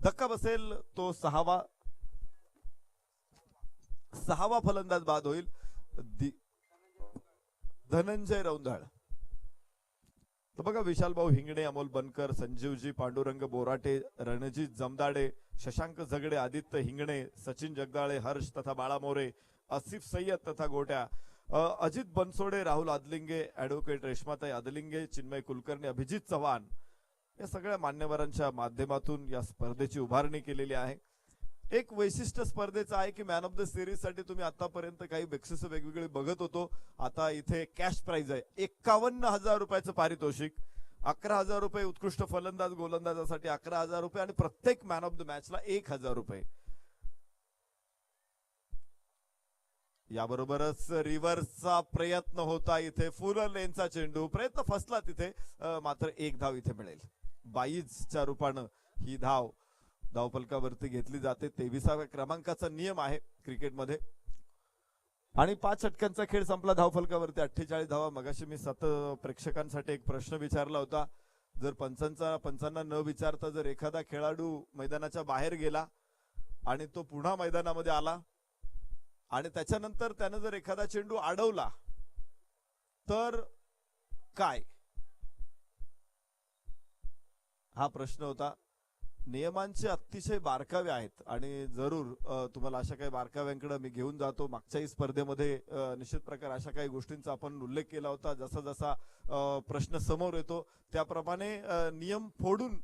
धक्का बसेल तो सहावा फलंदाज बाद होईल. धनंजय रौंधळ. तर बघा, विशाल भाऊ हिंगणे, अमोल बनकर, संजीवजी पांडुरंग बोराटे, रणजित जमदाडे, शशांक झगडे, आदित्य हिंगणे, सचिन जगदाळे, हर्ष तथा बाळा मोरे, आसिफ सय्यद तथा गोट्या, अजित बनसोडे, राहुल आदलिंगे, ऍडव्होकेट रेश्माताई आदलिंगे, चिन्मय कुलकर्णी, अभिजित चव्हाण या सगळ्या मान्यवरांच्या माध्यमातून या स्पर्धेची उभारणी केलेली आहे. एक वैशिष्ट्य स्पर्धेचं आहे की मॅन ऑफ द सिरीज साठी तुम्ही आतापर्यंत काही बक्षिसं वेगवेगळी बघत होतो. आता इथे कॅश प्राइज आहे. 51,000 रुपयाचं पारितोषिक, 11,000 रुपये उत्कृष्ट फलंदाज गोलंदाजासाठी, 11,000 रुपये आणि प्रत्येक मॅन ऑफ द मॅचला 1,000 रुपये. याबरोबरच रिव्हर्सचा प्रयत्न होता. इथे फुल लेनचा चेंडू, प्रयत्न फसला तिथे, मात्र एक धाव इथे मिळेल. 22च्या रूपानं ही धावफलकावरती घेतली जाते. 23व्या क्रमांकाचा नियम आहे क्रिकेटमध्ये. आणि 5 षटकांचा खेळ संपला. धावफलकावरती 48 धावा. मगाशी मी प्रेक्षकांसाठी एक प्रश्न विचारला होता. जर पंचांना न विचारता जर एखादा खेळाडू मैदानाच्या बाहेर गेला आणि तो पुन्हा मैदानामध्ये आला आणि त्याच्यानंतर त्यानं जर एखादा चेंडू अडवला तर काय, हा प्रश्न होता. नियमांचे अतिशय बारकावे आहेत आणि जरूर तुम्हाला अशा काही बारकाव्यांकडे मी घेऊन जातो. मागच्याही स्पर्धेमध्ये निश्चित प्रकार अशा काही गोष्टींचा आपण उल्लेख केला होता. जसा जसा प्रश्न समोर येतो त्याप्रमाणे नियम फोडून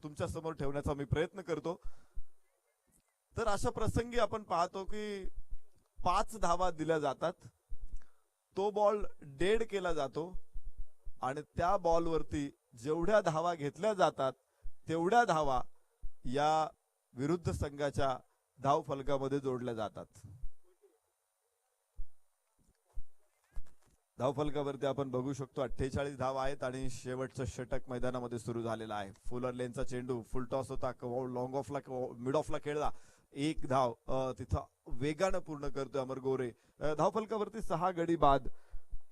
तुमच्या समोर ठेवण्याचा मी प्रयत्न करतो. तर अशा प्रसंगी आपण पाहतो की 5 धावा दिल्या जातात, तो बॉल डेड केला जातो आणि त्या बॉलवरती जेवढ्या धावा घेतल्या जातात तेवढ्या धावा या विरुद्ध संघाच्या धाव फलकामध्ये जोडल्या जातात. धाव फलकावरती आपण बघू शकतो 48 धाव आहेत आणि शेवटचं षटक मैदानामध्ये सुरू झालेलं आहे. फुलर लेनचा चेंडू फुल टॉस होता, लॉंग ऑफला मिड ऑफला खेळला, एक धाव तिथं वेगानं पूर्ण करतोय अमर गोरे. धाव फलकावरती 6 गडी बाद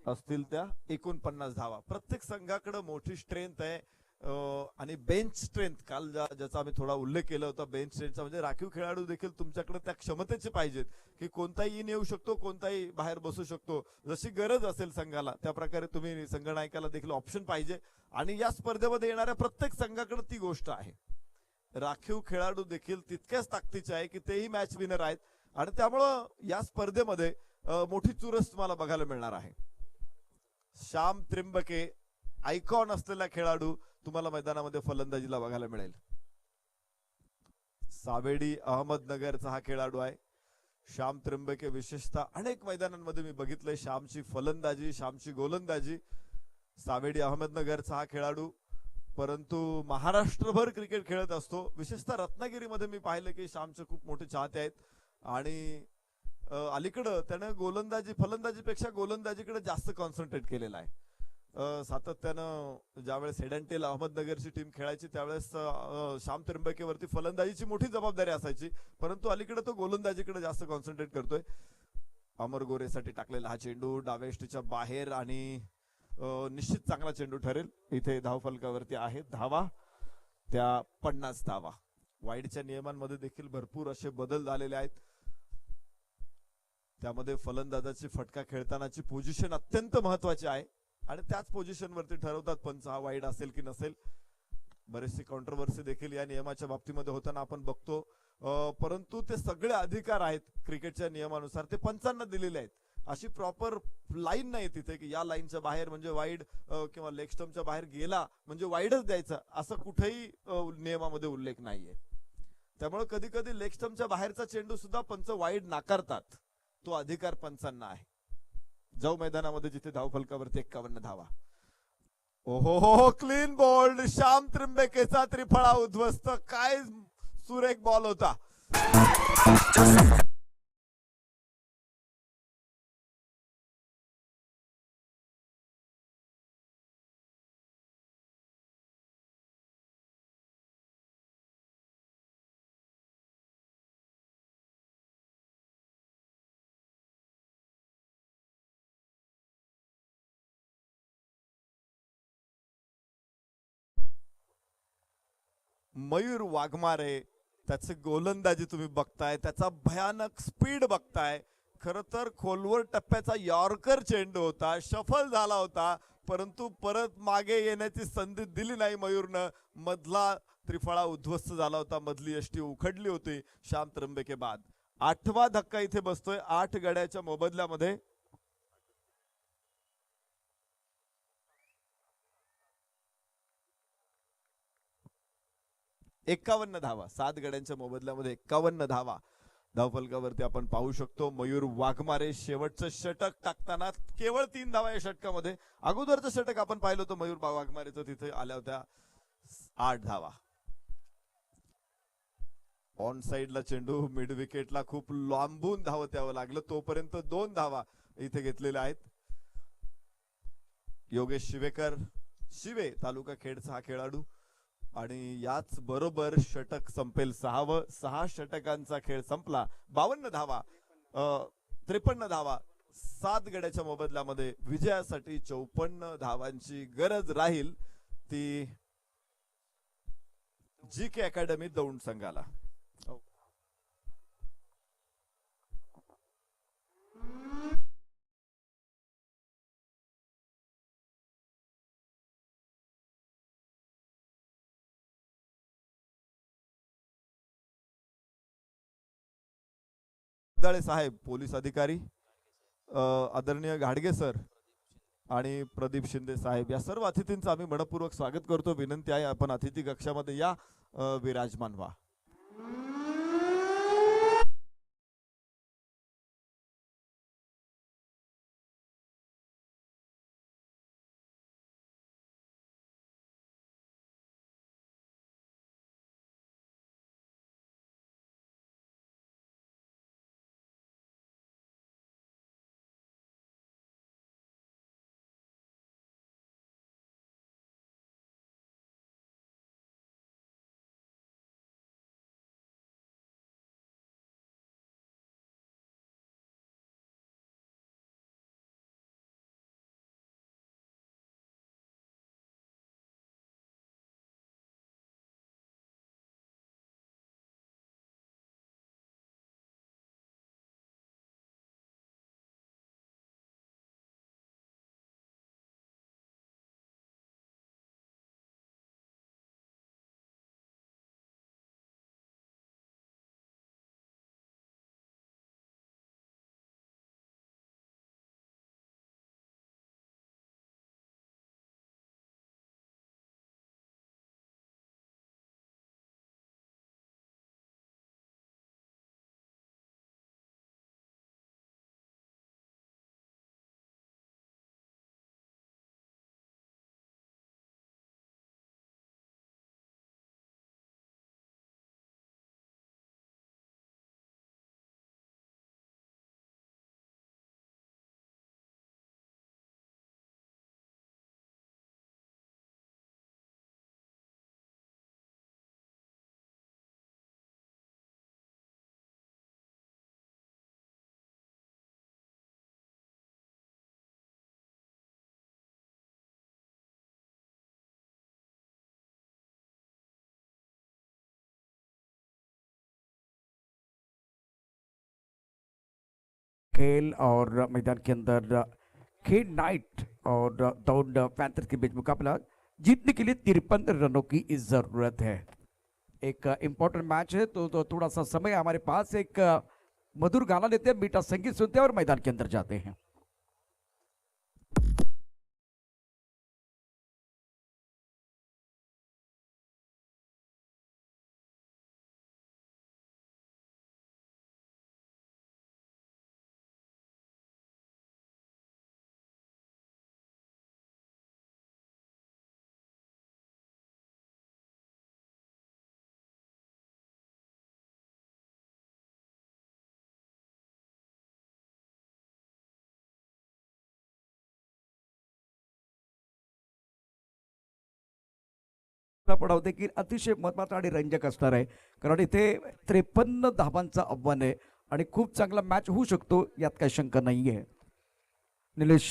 असतील त्या 49 धावा. प्रत्येक संघाकडे मोठी स्ट्रेंथ आहे आणि बेंच स्ट्रेंथ काल ज्याचा आम्ही थोडा उल्लेख केला होता. बेंच स्ट्रेंथचा म्हणजे राखीव खेळाडू देखील तुमच्याकडे त्या क्षमतेचे पाहिजेत की कोणताही इन येऊ शकतो, कोणताही बाहेर बसू शकतो. जशी गरज असेल संघाला त्या प्रकारे तुम्ही संघनायकाला देखील ऑप्शन पाहिजे आणि या स्पर्धेमध्ये येणाऱ्या प्रत्येक संघाकडे ती गोष्ट आहे. राखीव खेळाडू देखील तितक्याच ताकदीचे आहे की तेही मॅच विनर आहेत आणि त्यामुळं या स्पर्धेमध्ये मोठी चुरस तुम्हाला बघायला मिळणार आहे. श्याम त्रिंबके आयकॉन असलेला खेळाडू तुम्हाला मैदानामध्ये फलंदाजीला बघायला मिळेल. सावेडी अहमदनगरचा हा खेळाडू आहे. श्याम त्रिंबके विशेषतः अनेक मैदानांमध्ये मी बघितलंय श्यामची फलंदाजी, श्यामची गोलंदाजी. सावेडी अहमदनगरचा हा खेळाडू परंतु महाराष्ट्रभर क्रिकेट खेळत असतो. विशेषतः रत्नागिरीमध्ये मी पाहिलं की श्यामचे खूप मोठे चाहते आहेत आणि अलीकडं त्यानं फलंदाजीपेक्षा गोलंदाजीकडे जास्त कॉन्सन्ट्रेट केलेला आहे. सातत्यानं ज्यावेळेस हेडंटेल अहमदनगरची टीम खेळायची त्यावेळेस श्याम त्रिंबकेवरती फलंदाजीची मोठी जबाबदारी असायची, परंतु अलीकडे तो गोलंदाजीकडे जास्त कॉन्सन्ट्रेट करतोय. अमर गोरेसाठी टाकलेला हा चेंडू डाव्या बाहेर आणि निश्चित चांगला चेंडू ठरेल. इथे धाव फलकावरती आहे धावा, त्या 50 धावा. वाईडच्या नियमांमध्ये देखील भरपूर असे बदल झालेले आहेत. त्यामध्ये फलंदाजाची फटका खेळतानाची पोझिशन अत्यंत महत्वाची आहे आणि त्याच पोझिशन वरती ठरवतात पंच हा वाईड असेल की नसेल. बरेचसे कॉन्ट्रोवर्सी देखील या नियमाच्या बाबतीमध्ये होताना आपण बघतो, परंतु ते सगळे अधिकार आहेत क्रिकेटच्या नियमानुसार ते पंचांना दिलेले आहेत. अशी प्रॉपर लाईन नाही तिथे की या लाईनच्या बाहेर म्हणजे वाईड किंवा लेग स्टंपच्या बाहेर गेला म्हणजे वाईडच द्यायचा, असं कुठेही नियमामध्ये उल्लेख नाहीये. त्यामुळे कधी कधी लेग स्टंपच्या बाहेरचा चेंडू सुद्धा पंच वाईड नाकारतात. तो अधिकार पंचांना आहे. जाऊ मैदानामध्ये जिथे धाव फलकावरती 51 धावा. ओहो, क्लीन बॉल्ड. श्याम त्रिंबकेचा त्रिफळा उद्ध्वस्त. काय सुरेख बॉल होता. मयूर वाघमारे त्याचे गोलंदाजी तुम्ही बघताय, त्याचा भयानक स्पीड बघताय. खर तर खोलवर टप्प्याचा यॉर्कर चेंडू होता, शफल झाला होता, परंतु परत मागे येण्याची संधी दिली नाही मयूरनं. मधला त्रिफळा उद्ध्वस्त झाला होता, मधली यष्टी उखडली होती श्याम त्रिंबके बाद. 8वा धक्का इथे बसतोय 8 गड्याच्या मोबदल्यामध्ये. 51 धावा. 7 गड्यांच्या मोबदल्यामध्ये 51 धावा धावफलकावरती आपण पाहू शकतो. मयूर वाघमारे शेवटचं षटक टाकताना केवळ 3 धावा या षटकामध्ये. अगोदरचं षटक आपण पाहिलं होतं मयूर वाघमारेचं, तिथे आल्या होत्या 8 धावा. ऑन साइडला चेंडू मिड विकेटला खूप लांबून धावत यावं लागलं, तोपर्यंत 2 धावा इथे घेतलेल्या आहेत. योगेश शिवे तालुका खेडचा हा खेळाडू आणि याच बरोबर षटक संपेल. 6 षटकांचा खेळ संपला. 52 धावा 53 धावा 7 गड्याच्या मोबदल्यामध्ये विजयासाठी 54 धावांची गरज राहील ती GK अकॅडमी दौंड संघाला. साहेब, पोलीस अधिकारी आदरणीय घाडगे सर आणि प्रदीप शिंदे साहेब, या सर्व अतिथींचं आम्ही मनपूर्वक स्वागत करतो. विनंती आहे आपण अतिथी कक्षामध्ये या, विराजमान व्हा. खेल और मैदान के अंदर खेल नाइट और दौड़ पैंथर्स के बीच मुकाबला जीतने के लिए 53 रनों की जरूरत है। एक इम्पोर्टेंट मैच है तो थोड़ा सा समय हमारे पास, एक मधुर गाना लेते हैं, मीठा संगीत सुनते हैं और मैदान के अंदर जाते हैं। पडाव देखील अतिशय महत्त्वाचा आणि रंजक असणार आहे, कारण इथे 53 धावांचं आव्हान आहे आणि खूप चांगला मॅच होऊ शकतो, यात काही शंका नाही आहे। निलेश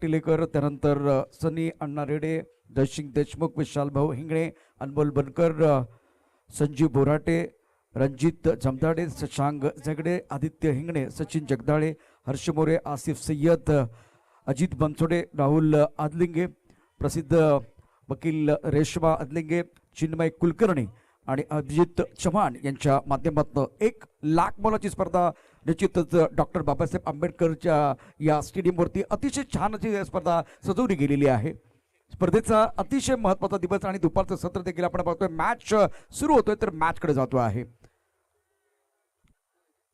टिलेकर, त्यानंतर सनी अण्णा रेडे, जयसिंग देशमुख, विशाल भाऊ हिंगणे, अनमोल बनकर, संजीव बोराटे, रणजित जमदाडे, शशांक झगडे, आदित्य हिंगणे, सचिन जगदाळे, हर्ष मोरे, आसिफ सय्यद, अजित बनसोडे, राहुल आदलिंगे, प्रसिद्ध वकील रेशमा अदलिंगे, चिन्मय कुलकर्णी आणि अभिजित चव्हाण यांच्या माध्यमातून 1 लाख मोलाची स्पर्धा निश्चितच डॉक्टर बाबासाहेब आंबेडकरच्या या स्टेडियमवरती अतिशय छान अशी स्पर्धा सजवली गेलेली आहे। स्पर्धेचा अतिशय महत्त्वाचा दिवस आणि दुपारचं सत्र देखील आपण पाहतोय। मॅच सुरू होतोय तर मॅचकडे जातो आहे।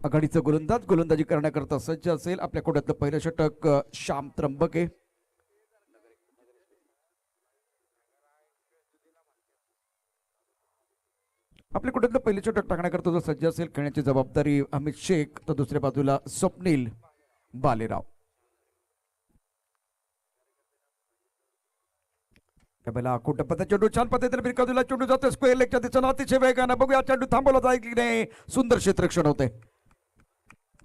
आघाडीचा गोलंदाज गोलंदाजी करण्याकरता सज्ज असेल। आपल्या कोड्यातलं पहिलं षटक श्याम त्र्यंबके, आपल्या कुठेतलं पहिले षटक टाकण्याकरता जो सज्ज असेल, खेळण्याची जबाबदारी अमित शेख, तर दुसऱ्या बाजूला स्वप्नील बालेराव। त्यावेळेला कुटपता चेंडू छान पद्धतीने बिरकावला, चेंडू जातो स्क्वेअर लेगच्या दिशेने अतिशय वेगाने, बघूया चेंडू थांबवला जाईल की नाही। सुंदर क्षेत्ररक्षण होते,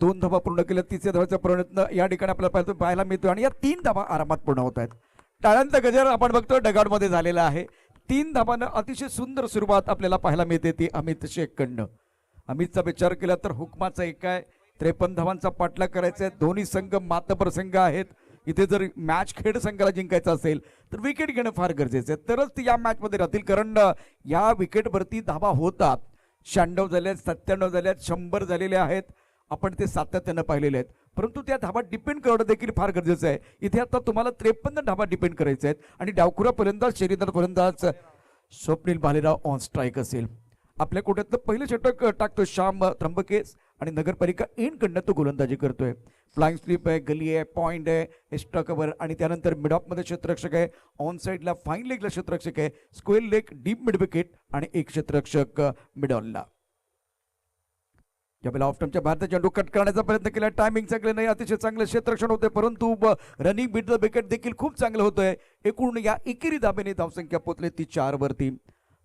2 धावा पूर्ण केल्या, 3ऱ्या धावाचा प्रयत्न या ठिकाणी आपल्याला पाहायला मिळतो आणि या 3 धावा आरामात पूर्ण होत आहेत। टाळ्यांचा गजर आपण बघतो डगआउट मध्ये झालेला आहे। 3 धावांना अतिशय सुंदर सुरुवात आपल्याला पाहायला मिळते ती अमित शेख कडनं। अमितचा विचार केला तर हुकमाचा एक आहे, 53 धावांचा पाठलाग करायचा आहे। दोन्ही संघ मातबर संघ आहेत। इथे जर मॅच खेड संघाला जिंकायचं असेल तर विकेट घेणं फार गरजेचं आहे, तरच ती या मॅच मध्ये राहतील, कारण या विकेटवरती धावा होतात। 96 झाल्यात, 97 झाल्यात, 100 झालेले आहेत, आपण ते सातत्यानं पाहिलेले आहेत, परंतु त्या धावा डिपेंड करणं देखील फार गरजेचं आहे। इथे आता तुम्हाला 53 धावा डिपेंड करायचे आहेत आणि डावखुरा फलंदाज, शरीरदार फलंदाज स्वप्नील बालेराव ऑन स्ट्राईक असेल। आपल्या कोट्यातलं पहिलं षटक टाकतोय श्याम त्र्यंबके आणि नगरपालिका कडनं तो गोलंदाजी करतोय। फ्लाइंग स्लिप आहे, गली आहे, पॉइंट आहे, एक्स्ट्रा कव्हर आणि त्यानंतर मिड ऑफ मध्ये क्षेत्ररक्षक आहे, ऑन साइडला फाईन लेगला क्षेत्ररक्षक आहे, square leg, deep mid wicket आणि एक क्षेत्ररक्षक मिड ऑनला। ज्यावेळेला ऑफ्टमच्या बाहेरचा चेंडू कट करण्याचा प्रयत्न केला, टायमिंग चांगले नाही, अतिशय चांगलं क्षेत्ररक्षण होते, परंतु रनिंग बीट द विकेट देखील खूप चांगलं होतंय। एकूण या एकेरी धाबेने धावसंख्या पोहोचली ती 4 वरती।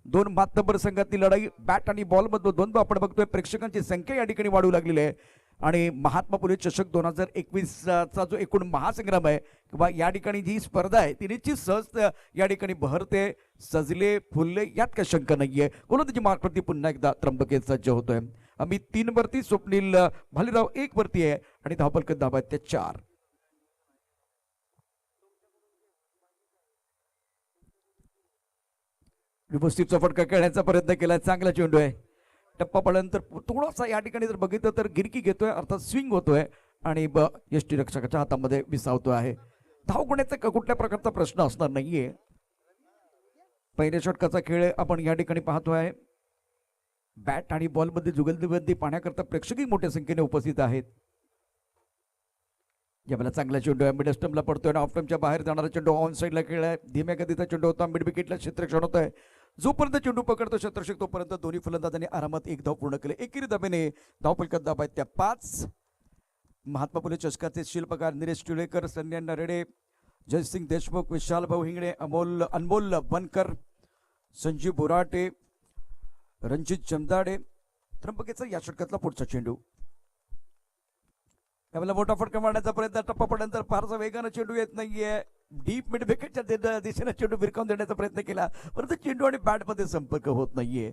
2 मातबर संघातली लढाई बॅट आणि बॉल मध्ये द्वंद्व आपण बघतोय। प्रेक्षकांची संख्या या ठिकाणी वाढू लागलेली आहे आणि महात्मा फुले चषक 2021 चा जो एकूण महासंग्राम आहे किंवा या ठिकाणी जी स्पर्धा आहे ती निश्चित सहज या ठिकाणी बहरते, सजले फुलले, यात काही शंका नाहीये। गोलंदाजी मार्कवरती पुन्हा एकदा त्र्यंबके सज्ज होतोय। अमित 3 वरती, स्वप्नील भालेराव 1 वरती आहे आणि धावफलक धावा आहेत त्या 4। व्यवस्थित फटका खेळण्याचा प्रयत्न केला, चांगला चेंडू आहे। टप्पा पडल्यानंतर थोडासा या ठिकाणी जर बघितलं तर गिरकी घेतोय, अर्थात स्विंग होतोय आणि यष्टीरक्षकाच्या हातामध्ये विसावतो आहे। धाव गुण्याचा कुठल्या प्रकारचा प्रश्न असणार नाहीये। पहिल्या षटकाचा खेळ आपण या ठिकाणी पाहतोय। बॅट आणि बॉल मध्ये जुगलबंदी पाहण्याकरता प्रेक्षकही मोठ्या संख्येने उपस्थित आहेत। यावेळेला चांगला चेंडू आहे, मिड स्टंपला पडतोय आणि ऑफ स्टंपच्या बाहेर जाणारा चेंडू ऑन साइडला खेळ आहे। धीम्या गतीचा चेंडू होता, मिड विकेटला क्षेत्ररक्षण होत आहे। जोपर्यंत चेंडू पकडतो क्षेत्ररक्षक तोपर्यंत दोन्ही फलंदाजांनी आरामात 1 धाव पूर्ण केले। एकेरी धाबेने धावफलकात धावा आहेत त्या 5। महात्मा फुले चषकाचे शिल्पकार निलेश टिळेकर, सनी अण्णा रेडे, जयसिंग देशमुख, विशाल भाऊ हिंगणे, अनमोल बनकर, संजीव बोराटे, रणजित जमदाडे। त्र्यंबकेचा या षटकातला पुढचा चेंडू, यावेळेला मोठा फटका मारण्याचा प्रयत्न, टप्पा पडल्यानंतर फारसा वेगानं चेंडू येत नाहीये। डीप मिड विकेटच्या दिशेने चेंडू भिरकावून देण्याचा प्रयत्न केला, परंतु चेंडू आणि बॅट मध्ये संपर्क होत नाहीये।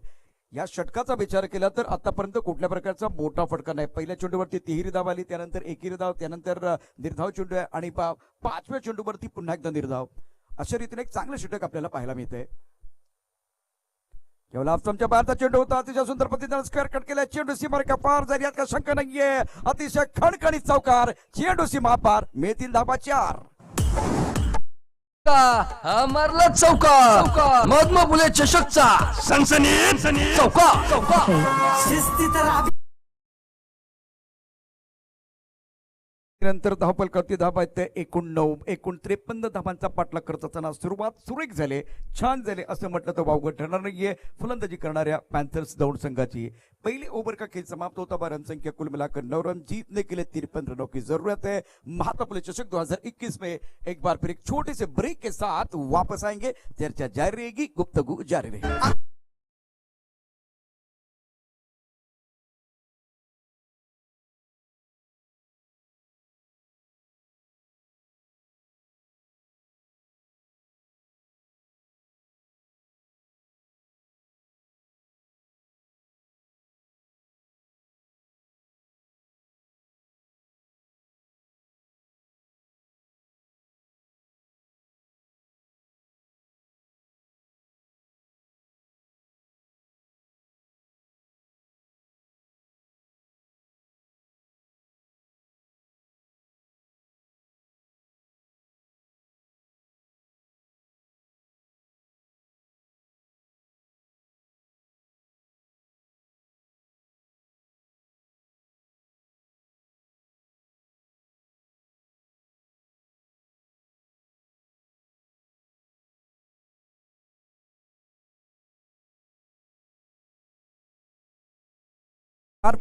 या षटकाचा विचार केला तर आतापर्यंत कुठल्या प्रकारचा मोठा फटका नाही. पहिल्या चेंडूवरती तिहेरी धाव आली, त्यानंतर एकेरी धाव, त्यानंतर निर्धाव चेंडू आहे आणि पाचव्या चेंडूवरती पुन्हा एकदा निर्धाव. अशा रीतीने एक चांगलं षटक आपल्याला पाहायला मिळतंय. केवळ आमच्या बाहेरचा चेंडू होता, अतिशय सुंदर पद्धतीने स्क्वेअर कट केला. चेंडू सीमारेखा पार जाईल यात काही शंका नाहीये. अतिशय खणखणीत चौकार, चेंडू सीमा पार, मिळतील धाबा 4. मारला चौकार. महात्मा फुले चषकचा सनसनीत चौकार. नंतर धावपल करते धाबा येते 9 एकूण 53 धावांचा पाठलाग करत असताना सुरुवात सुरेख झाले, छान झाले असं म्हटलं तर वावगं ठरणार नाहीये. फलंदाजी करणाऱ्या पॅन्थर्स दौंड संघाची पहली ओवर का खेल समाप्त होता हुआ रन संख्या कुल मिलाकर 9 रन. जीतने के लिए 53 रनों की जरूरत है. महात्मा फुले चषक 2021 में एक बार फिर एक छोटे से ब्रेक के साथ वापस आएंगे. चर्चा जारी रहेगी, गुफ्तगू जारी रहेगी.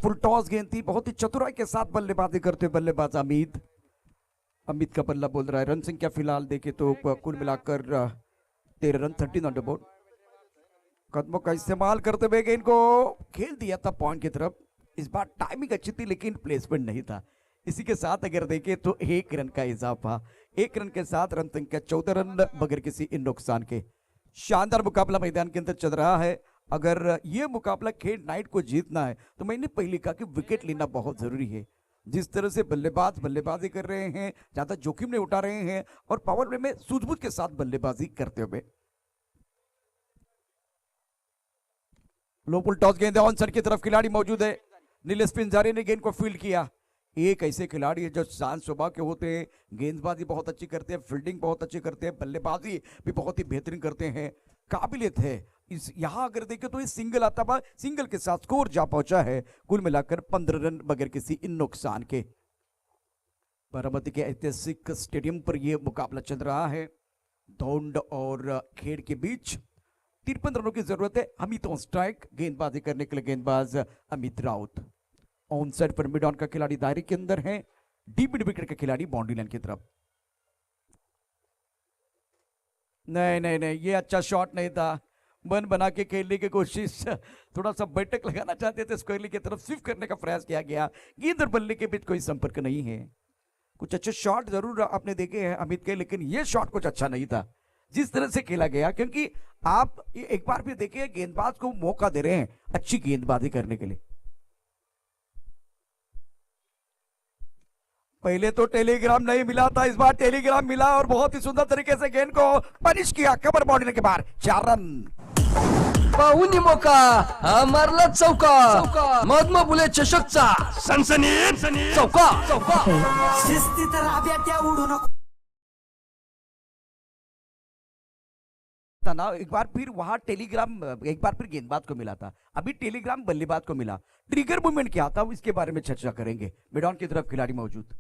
फुल टॉस गेंद थी, बहुत ही चतुराई के साथ बल्लेबाजी करते हुए बल्लेबाज अमित का बल्ला बोल रहा है. रन संख्या फिलहाल देखे तो कुल मिलाकर 13 रन, 13 ऑन द बोर्ड. कदमों का इस्तेमाल करते हुए गेंद को खेल दिया था पॉइंट की तरफ. इस बार टाइमिंग अच्छी थी लेकिन प्लेसमेंट नहीं था. इसी के साथ अगर देखें तो 1 रन का इजाफा, 1 रन के साथ रन संख्या 14 रन बगैर किसी नुकसान के. शानदार मुकाबला मैदान के अंदर चल रहा है. अगर ये मुकाबला खेल नाइट को जीतना है तो मैंने पहले कहा कि विकेट लेना बहुत जरूरी है. जिस तरह से बल्लेबाज बल्लेबाजी कर रहे हैं, ज्यादा जोखिम नहीं उठा रहे हैं और पावर प्ले में सूझबूझ के साथ बल्लेबाजी करते हुए. लो पुल टॉस गेंद ऑन साइड की तरफ खिलाड़ी मौजूद है. नीलेश पिंजारी ने गेंद को फील्ड किया. एक ऐसे खिलाड़ी है जो शांत स्वभाव के होते हैं, गेंदबाजी बहुत अच्छी करते हैं, फील्डिंग बहुत अच्छी करते हैं, बल्लेबाजी भी बहुत ही बेहतरीन करते हैं. काबिलियत है. इस यहां अगर देखें तो ये सिंगल आता हुआ, सिंगल के साथ स्कोर जा पहुंचा है कुल मिलाकर 15 रन बगैर किसी नुकसान के. बारामती के ऐतिहासिक स्टेडियम पर यह मुकाबला चल रहा है दौंड और खेड़ के बीच. 53 रनों की जरूरत है. अमित ऑन स्ट्राइक, गेंदबाजी करने के लिए गेंदबाज Amit Raut. On side per mid on का खिलाड़ी दायरे के अंदर है. डीप मिड विकेट का खिलाड़ी बाउंड्री लाइन की तरफ. नहीं नहीं नहीं, ये अच्छा शॉट नहीं था. मन बना के खेलने की कोशिश, थोड़ा सा बैठक लगाना चाहते थे, स्क्वायरली की तरफ स्विफ्ट करने का प्रयास किया गया. गेंद और बल्ले के बीच कोई संपर्क नहीं है. कुछ अच्छे शॉट जरूर आपने देखे हैं अमित के, लेकिन ये शॉट कुछ अच्छा नहीं था जिस तरह से खेला गया. क्योंकि आप एक बार फिर देखिए, गेंदबाज को मौका दे रहे हैं अच्छी गेंदबाजी करने के लिए. पहले तो टेलीग्राम नहीं मिला था, इस बार टेलीग्राम मिला और बहुत ही सुंदर तरीके से गेंद को पनिश किया. कवर बाउंड्री के बाहर 4 रन. पाहुनी मोका मारला चौकार. महात्मा फुले चषकचा सनसनीत चौकार. शिस्तीत राब्या त्या उडू नको. ना एक बार फिर वहां टेलीग्राम एक बार फिर गेंदबाज को मिला था, अभी टेलीग्राम बल्लेबाज को मिला. ट्रिगर मूवमेंट क्या था इसके बारे में चर्चा करेंगे. मिडॉन की तरफ खिलाड़ी मौजूद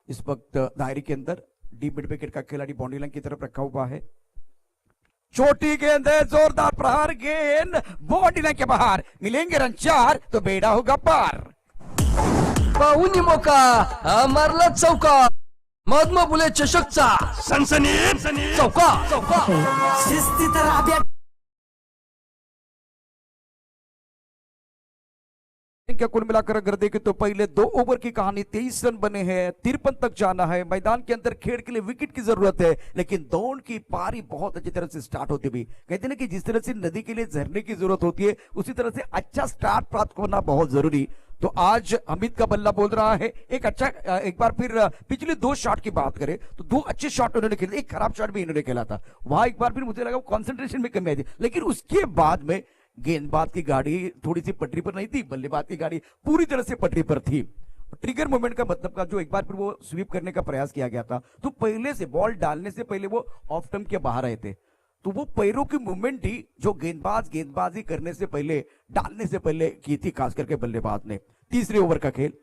इस वक्त दायरे के अंदर. डीप मिड विकेट का खिलाड़ी बाउंड्री लाइन की तरफ रखा हुआ है. छोटी गेंद है, जोरदार प्रहार, गेंद बाउंड्री लाइन के बाहर. मिलेंगे रन 4 तो बेड़ा होगा पार. पाहुनी मोका मारला चौकार. महात्मा फुले चषकचा सनसनीत चौकार. शिस्तीत राब्या. संख्या कुल मिलाकर अगर देखें तो पहले 2 ओवर की कहानी 23 रन बने हैं, 53 तक जाना है। मैदान के अंदर खेल के लिए विकेट की जरूरत है, लेकिन दौड़ की पारी बहुत अच्छी तरह से स्टार्ट होती हुई, कहते हैं ना कि जिस तरह से नदी के लिए झरने की जरूरत होती है, उसी तरह से अच्छा स्टार्ट प्राप्त होना बहुत जरूरी। तो आज अमित का बल्ला बोल रहा है एक अच्छा, एक बार फिर पिछले 2 शॉट की बात करें तो 2 अच्छे शॉट उन्होंने खेले, एक खराब शॉट भी इन्होंने खेला था। वहां एक बार फिर मुझे लगा कंसंट्रेशन में कमी आई थी, लेकिन उसके बाद में गेंदबाज की गाड़ी थोड़ी सी पटरी पर नहीं थी, बल्लेबाज की गाड़ी पूरी तरह से पटरी पर थी। ट्रिगर मूवमेंट का मतलब का जो एक बार फिर वो स्वीप करने का प्रयास किया गया था, तो पहले से बॉल डालने से पहले वो ऑफ स्टंप के बाहर आए थे, तो वो पैरों की मूवमेंट थी जो गेंदबाजी करने से पहले, डालने से पहले की थी, खास करके बल्लेबाज ने। तीसरे ओवर का खेल,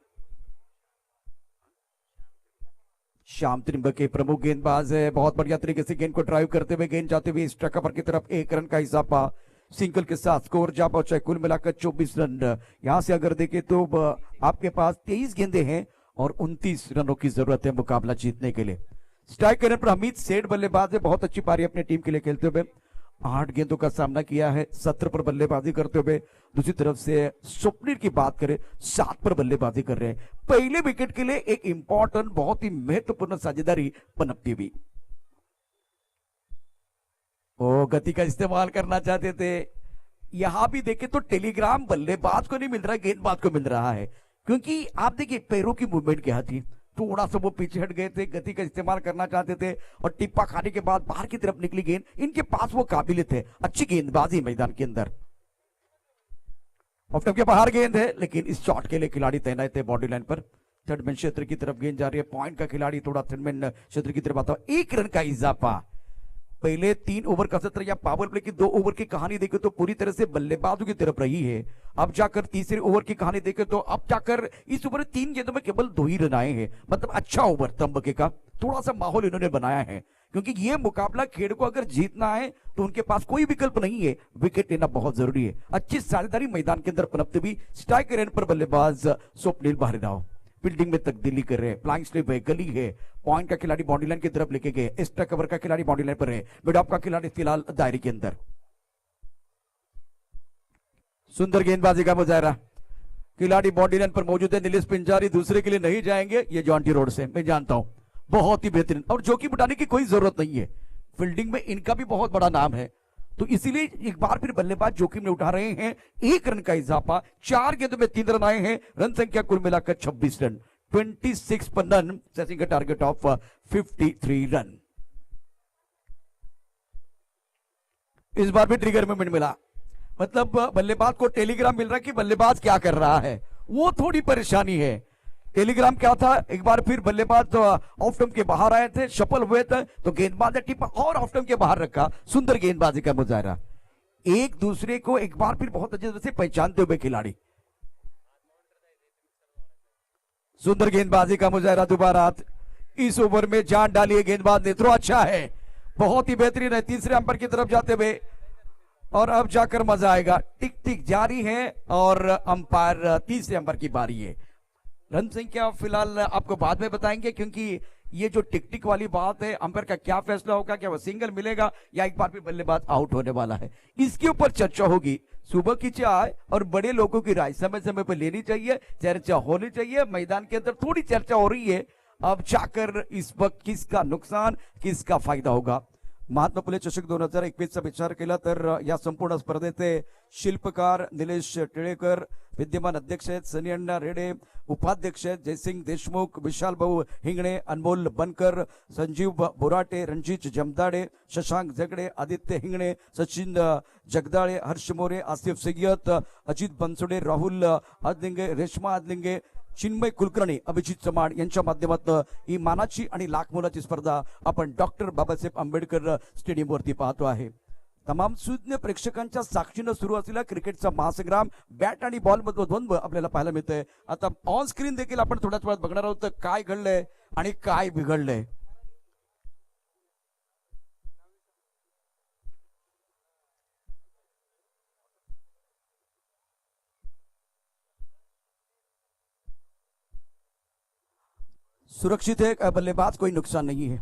श्याम त्रिंबक के प्रमुख गेंदबाज है, बहुत बढ़िया तरीके से गेंद को ड्राइव करते हुए गेंद जाते हुए स्ट्राइक कवर की तरफ 1 रन का इजाफा, सिंगल के साथ स्कोर जा पहुंचा कुल मिलाकर 24 रन। यहां से अगर देखें तो आपके पास 23 गेंदे हैं और 29 रनों की जरूरत है मुकाबला जीतने के लिए। स्ट्राइक करने पर हमीद सेठ बल्लेबाज है, बहुत अच्छी पारी अपनी टीम के लिए खेलते हुए 8 गेंदों का सामना किया है, 17 पर बल्लेबाजी करते हुए। दूसरी तरफ से स्वप्निल की बात करें 7 पर बल्लेबाजी कर रहे हैं। पहले विकेट के लिए एक इंपॉर्टेंट, बहुत ही महत्वपूर्ण साझेदारी पनपती हुई। वो गति का इस्तेमाल करना चाहते थे, यहां भी देखें तो टेलीग्राम बल्लेबाज को नहीं मिल रहा, गेंदबाज को मिल रहा है, क्योंकि आप देखिए पैरों की मूवमेंट क्या थी, थोड़ा सा वो पीछे हट गए थे, गति का इस्तेमाल करना चाहते थे और टिप्पा खाने के बाद बाहर की तरफ निकली गेंद। इनके पास वो काबिलियत है, अच्छी गेंदबाजी मैदान के अंदर। ऑफ स्टंप के बाहर गेंद है, लेकिन इस शॉट के लिए खिलाड़ी तैनात है बॉडी लाइन पर। थर्ड मैन क्षेत्र की तरफ गेंद जा रही है, पॉइंट का खिलाड़ी थोड़ा थर्ड मैन क्षेत्र की तरफ आता है। 1 रन का इजाफा। पहले 3 ओवर का सत्र या पावर प्ले की 2 ओवर की कहानी देखे तो पूरी तरह से बल्लेबाजों की तरफ रही है। अब जाकर तीसरे ओवर की कहानी देखे तो अब जाकर इस ओवर 3 गेंदों में केवल 2 ही रन आए हैं, मतलब अच्छा ओवर त्र्यंबके का, थोड़ा सा माहौल इन्होंने बनाया है, क्योंकि ये मुकाबला खेड़ को अगर जीतना है तो उनके पास कोई विकल्प नहीं है, विकेट लेना बहुत जरूरी है। अच्छी साझेदारी मैदान के अंदर पनपते भी। स्ट्राइक रेन पर बल्लेबाज स्वप्निल भारीराव फील्डिंग में तब्दीली कर रहे हैं, फ्लाइंग स्लिप है, गली है, पॉइंट का खिलाड़ी बाउंड्री लाइन की तरफ लेके गए, एक्स्ट्रा कवर का खिलाड़ी बाउंड्री लाइन पर है, मिड ऑफ का खिलाड़ी फिलहाल दायरे के अंदर। सुंदर गेंदबाजी का मुजाहरा, खिलाड़ी बाउंड्री लाइन पर मौजूद है। नीलेश पिंजारी दूसरे के लिए नहीं जाएंगे, ये जॉन्टी रोड से मैं जानता हूं, बहुत ही बेहतरीन, और जोखिम उठाने की कोई जरूरत नहीं है, फील्डिंग में इनका भी बहुत बड़ा नाम है, तो इसीलिए एक बार फिर बल्लेबाज जोखिम में उठा रहे हैं। 1 रन का इजाफा, 4 गेंदों में 3 रन आए हैं, रन संख्या कुल मिलाकर 26 रन, 26 पर रन, सेटिंग का टारगेट ऑफ 53 रन। इस बार भी ट्रिगर मूवमेंट मिला, मतलब बल्लेबाज को टेलीग्राम मिल रहा है कि बल्लेबाज क्या कर रहा है, वो थोड़ी परेशानी है। टेलीग्राम क्या था, एक बार फिर बल्लेबाज ऑफ स्टंप के बाहर आए थे, सफल हुए थे, तो गेंदबाज ने टिप्पा और ऑफ स्टंप के बाहर रखा। सुंदर गेंदबाजी का मुजाहरा, एक दूसरे को एक बार फिर बहुत अच्छे से पहचानते हुए खिलाड़ी। सुंदर गेंदबाजी का मुजाहरा दोबारा इस ओवर में जान डाली है गेंदबाज ने, थ्रो अच्छा है, बहुत ही बेहतरीन है। तीसरे अंपायर की तरफ जाते हुए और अब जाकर मजा आएगा, टिक टिक जारी है और अंपायर तीसरे अंपायर की बारी है। रन संख्या फिलहाल आपको बाद में बताएंगे, क्योंकि ये जो टिक टिक वाली बात है, अंपायर का क्या फैसला होगा, क्या वो सिंगल मिलेगा या एक बार भी बल्लेबाज आउट होने वाला है, इसके ऊपर चर्चा होगी। सुबह की चाय और बड़े लोगों की राय समय समय पर लेनी चाहिए, चर्चा होनी चाहिए, मैदान के अंदर थोड़ी चर्चा हो रही है। अब जाकर इस वक्त किसका नुकसान किसका फायदा होगा। महात्मा फुले चषक 2021चा विचार केला तर या संपूर्ण स्पर्धेचे शिल्पकार निलेश टिळेकर, विद्यमान अध्यक्ष आहेत सनी अण्णा रेडे, उपाध्यक्ष आहेत जयसिंग देशमुख, विशाल भाऊ हिंगणे, अनमोल बनकर, संजीव बोराटे, रणजित जमदाडे, शशांक जगडे, आदित्य हिंगणे, सचिन जगदाळे, हर्ष मोरे, आसिफ सय्यद, अजित बनसोडे, राहुल आदलिंगे, रेश्मा आदलिंगे, चिन्मय कुलकर्णी, अभिजित चव्हाण यांच्या माध्यमातून ही मानाची आणि लाख मोलाची स्पर्धा आपण डॉक्टर बाबासाहेब आंबेडकर स्टेडियमवरती पाहतो आहे। तमाम सुज्ञ प्रेक्षकांच्या साक्षीनं सुरू असलेला क्रिकेटचा महासंग्राम, बॅट आणि बॉल मधलं द्वंद्व आपल्याला पाहायला मिळतंय। आता ऑन स्क्रीन देखील आपण थोड्याच वेळात बघणार आहोत काय घडलंय आणि काय बिघडलंय। सुरक्षित है बल्लेबाज, कोई नुकसान नहीं है,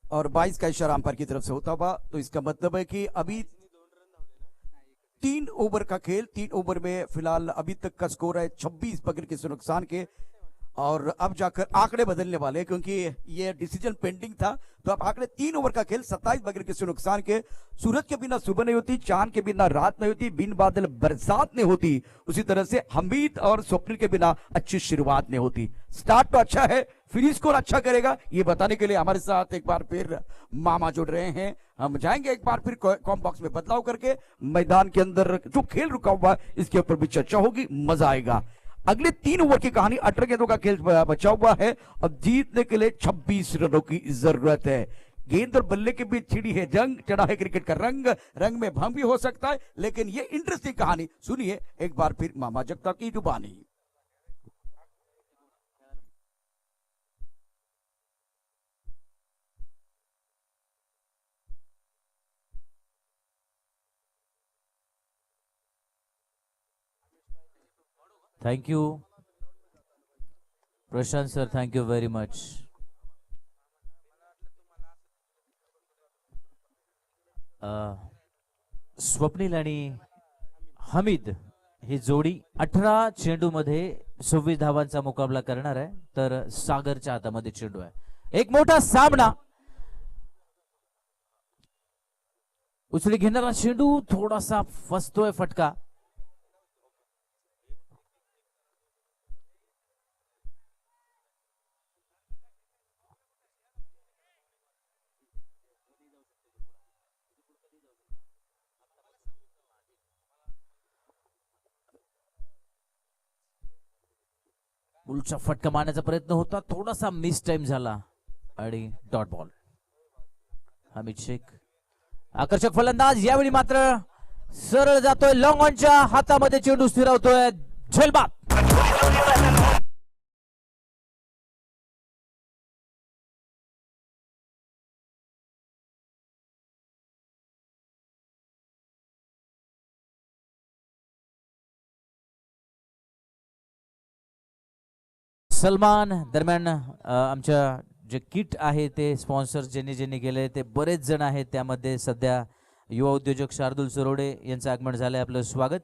और 22 का इशारा अंपायर की तरफ से होता हुआ, तो इसका मतलब है कि अभी 3 ओवर का खेल, 3 ओवर में फिलहाल अभी तक का स्कोर है 26 विकेट के नुकसान के। और अब जाकर आंकड़े बदलने वाले, क्योंकि ये डिसीजन पेंडिंग था। तो अब आंकड़े 3 ओवर का खेल 27 विकेट के नुकसान के। सूरज के बिना सुबह नहीं होती, चांद के बिना रात नहीं होती, बिन बादल बरसात नहीं होती। उसी तरह से हमीद और स्वप्निल के बिना अच्छी शुरुआत नहीं होती। स्टार्ट तो अच्छा है, फिनिश स्कोर अच्छा करेगा, ये बताने के लिए हमारे साथ एक बार फिर मामा जुड़ रहे हैं। हम जाएंगे एक बार फिर कॉम बॉक्स में बदलाव करके, मैदान के अंदर जो खेल रुका हुआ है इसके ऊपर भी चर्चा होगी, मजा आएगा। अगले 3 ओवर की कहानी, 18 गेंदों का खेल बचा हुआ है। अब जीतने के लिए 26 रनों की जरूरत है। गेंद और बल्ले के बीच छिड़ी है जंग, चढ़ा है क्रिकेट का रंग, रंग में भंग भी हो सकता है, लेकिन ये इंटरेस्टिंग कहानी सुनिए एक बार फिर मामा जगताप की जुबानी। Thank you Prashant sir, thank you very much. Swapnil आणि हमीद ही जोडी 18 चेंडूमध्ये 26 धावांचा मुकाबला करणार आहे, तर सागरच्या हातामध्ये चेंडू आहे. एक मोठा सामना. उचली घेणारा चेंडू थोडासा फसतोय, फटका. उलचा फटका मारण्याचा प्रयत्न होता, थोडासा मिस टाइम झाला आणि डॉट बॉल. हमीद शेख आकर्षक फलंदाज, यावेळी मात्र सरळ जातोय, लॉंग ऑनच्या हातामध्ये चेंडू स्थिरावतोय. झेलबाद. सलमान दरम्यान आमच्या जे किट आहे ते स्पॉन्सर ज्यांनी ज्यांनी केले ते बरेच जण आहेत, त्यामध्ये सध्या युवा उद्योजक शार्दूल सरोडे यांचं आगमन झालंय, आपलं स्वागत.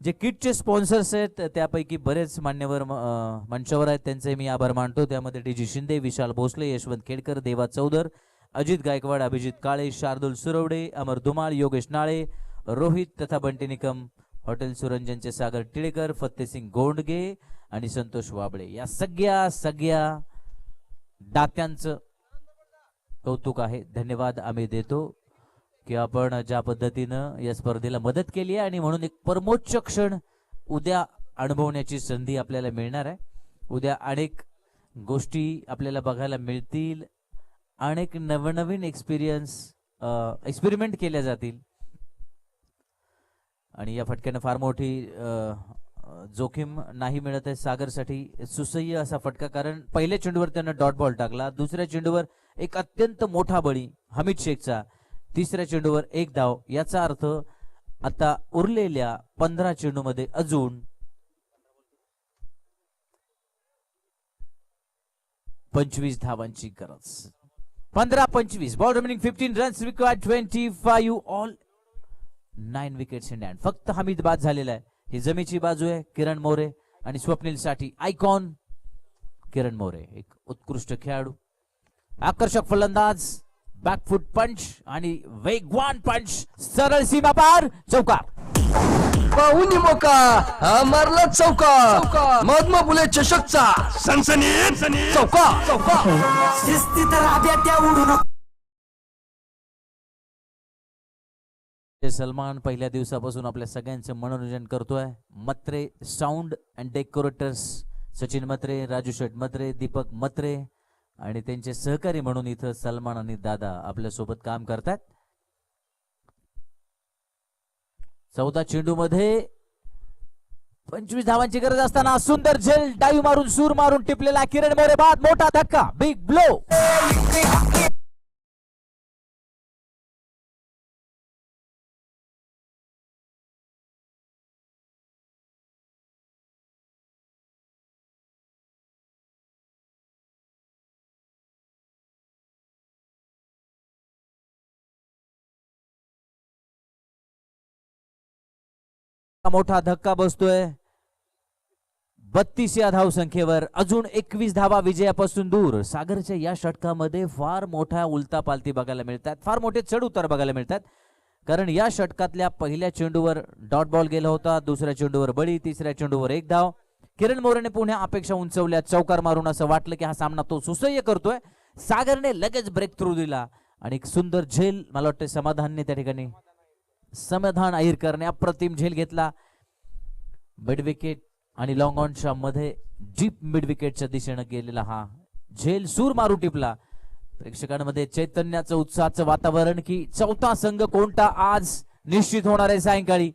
जे किटचे स्पॉन्सर्स आहेत त्यापैकी बरेच मान्यवर मंचावर आहेत, त्यांचे मी आभार मानतो. त्यामध्ये डी.जी. शिंदे, विशाल भोसले, यशवंत खेडकर, देवा चौधर, अजित गायकवाड, अभिजित काळे, शार्दूल सुरवडे, अमर धुमाळ, योगेश नाळे, रोहित तथा बंटी निकम, हॉटेल सुरंजनचे सागर टिळेकर, फत्तेसिंग गोंडगे आणि संतोष वाबळे, या सगळ्या दात्यांचं कौतुक आहे, धन्यवाद आम्ही देतो की आपण ज्या पद्धतीनं या स्पर्धेला मदत केली आहे. आणि म्हणून एक परमोच्च क्षण उद्या अनुभवण्याची संधी आपल्याला मिळणार आहे. उद्या अनेक गोष्टी आपल्याला बघायला मिळतील, अनेक नवनवीन एक्सपेरिमेंट केल्या जातील आणि या फटक्यानं फार मोठी जोखीम नाही मिळत आहे सागरसाठी. सुसह्य असा फटका, कारण पहिल्या चेंडूवर त्यानं डॉट बॉल टाकला, दुसऱ्या चेंडूवर एक अत्यंत मोठा बळी हमीद शेखचा, तिसऱ्या चेंडूवर 1 धाव. याचा अर्थ आता उरलेल्या 15 चेंडूमध्ये अजून 25 धावांची गरज. 15-25. Ball remaining 15 runs required, 25 all, 9 wickets in hand. फक्त हमीद बाद झालेला आहे. ही जमीची बाजू आहे किरण मोरे आणि स्वप्नील साठी आयकॉन किरण मोरे, एक उत्कृष्ट खेळाडू, आकर्षक फलंदाज, बॅकफुट पंच आणि वेगवान पंच, सरळ सीमा पार, चौकार. पाहुनी मोका हा मारला चौका. महात्मा फुले चषकचा सनसनीत चौका. शिस्तीत राब्या त्या उडू नको. सलमान पहिल्या दिवसापासून आपल्या सगळ्यांचं मनोरंजन करतोय. Matre sound and decorators, Sachin Matre, Raju Sheth Matre, Deepak Matre आणि त्यांचे सहकारी म्हणून इथं सलमान आणि दादा आपल्या सोबत काम करतात. 14 चेंडू मध्ये 25 धावांची गरज असताना सुंदर झेल, डाईव्ह मारून सूर मारून टिपलेला किरण मोरे बाद, मोठा धक्का, बिग ब्लो. मोठा धक्का बसतोय 32 या धावसंख्येवर. अजून 21 धावा विजयापासून दूर. सागरच्या या षटकामध्ये फार मोठ्या उलटापालती बघायला मिळतात, फार मोठे चढ उतार बघायला मिळतात. कारण या षटकातल्या पहिल्या चेंडूवर डॉट बॉल गेला होता, दुसऱ्या चेंडूवर बळी, तिसऱ्या चेंडूवर 1 धाव. किरण मोरेने पुन्हा अपेक्षा उंचवल्या, चौकार मारून असं वाटलं की हा सामना तो सुसह्य करतोय. सागरने लगेच ब्रेक थ्रू दिला आणि एक सुंदर झेल, मला वाटतं समाधानने त्या ठिकाणी, समाधान अहिरकरने अप्रतिम झेल घेतला. मिड विकेट आणि लॉंग ऑनच्या मध्ये डीप मिड विकेटच्या दिशेनं गेलेला हा झेल सूर मारू टिपला. प्रेक्षकांमध्ये चैतन्याचं, उत्साहाचं वातावरण की चौथा संघ कोणता आज निश्चित होणार आहे सायंकाळी,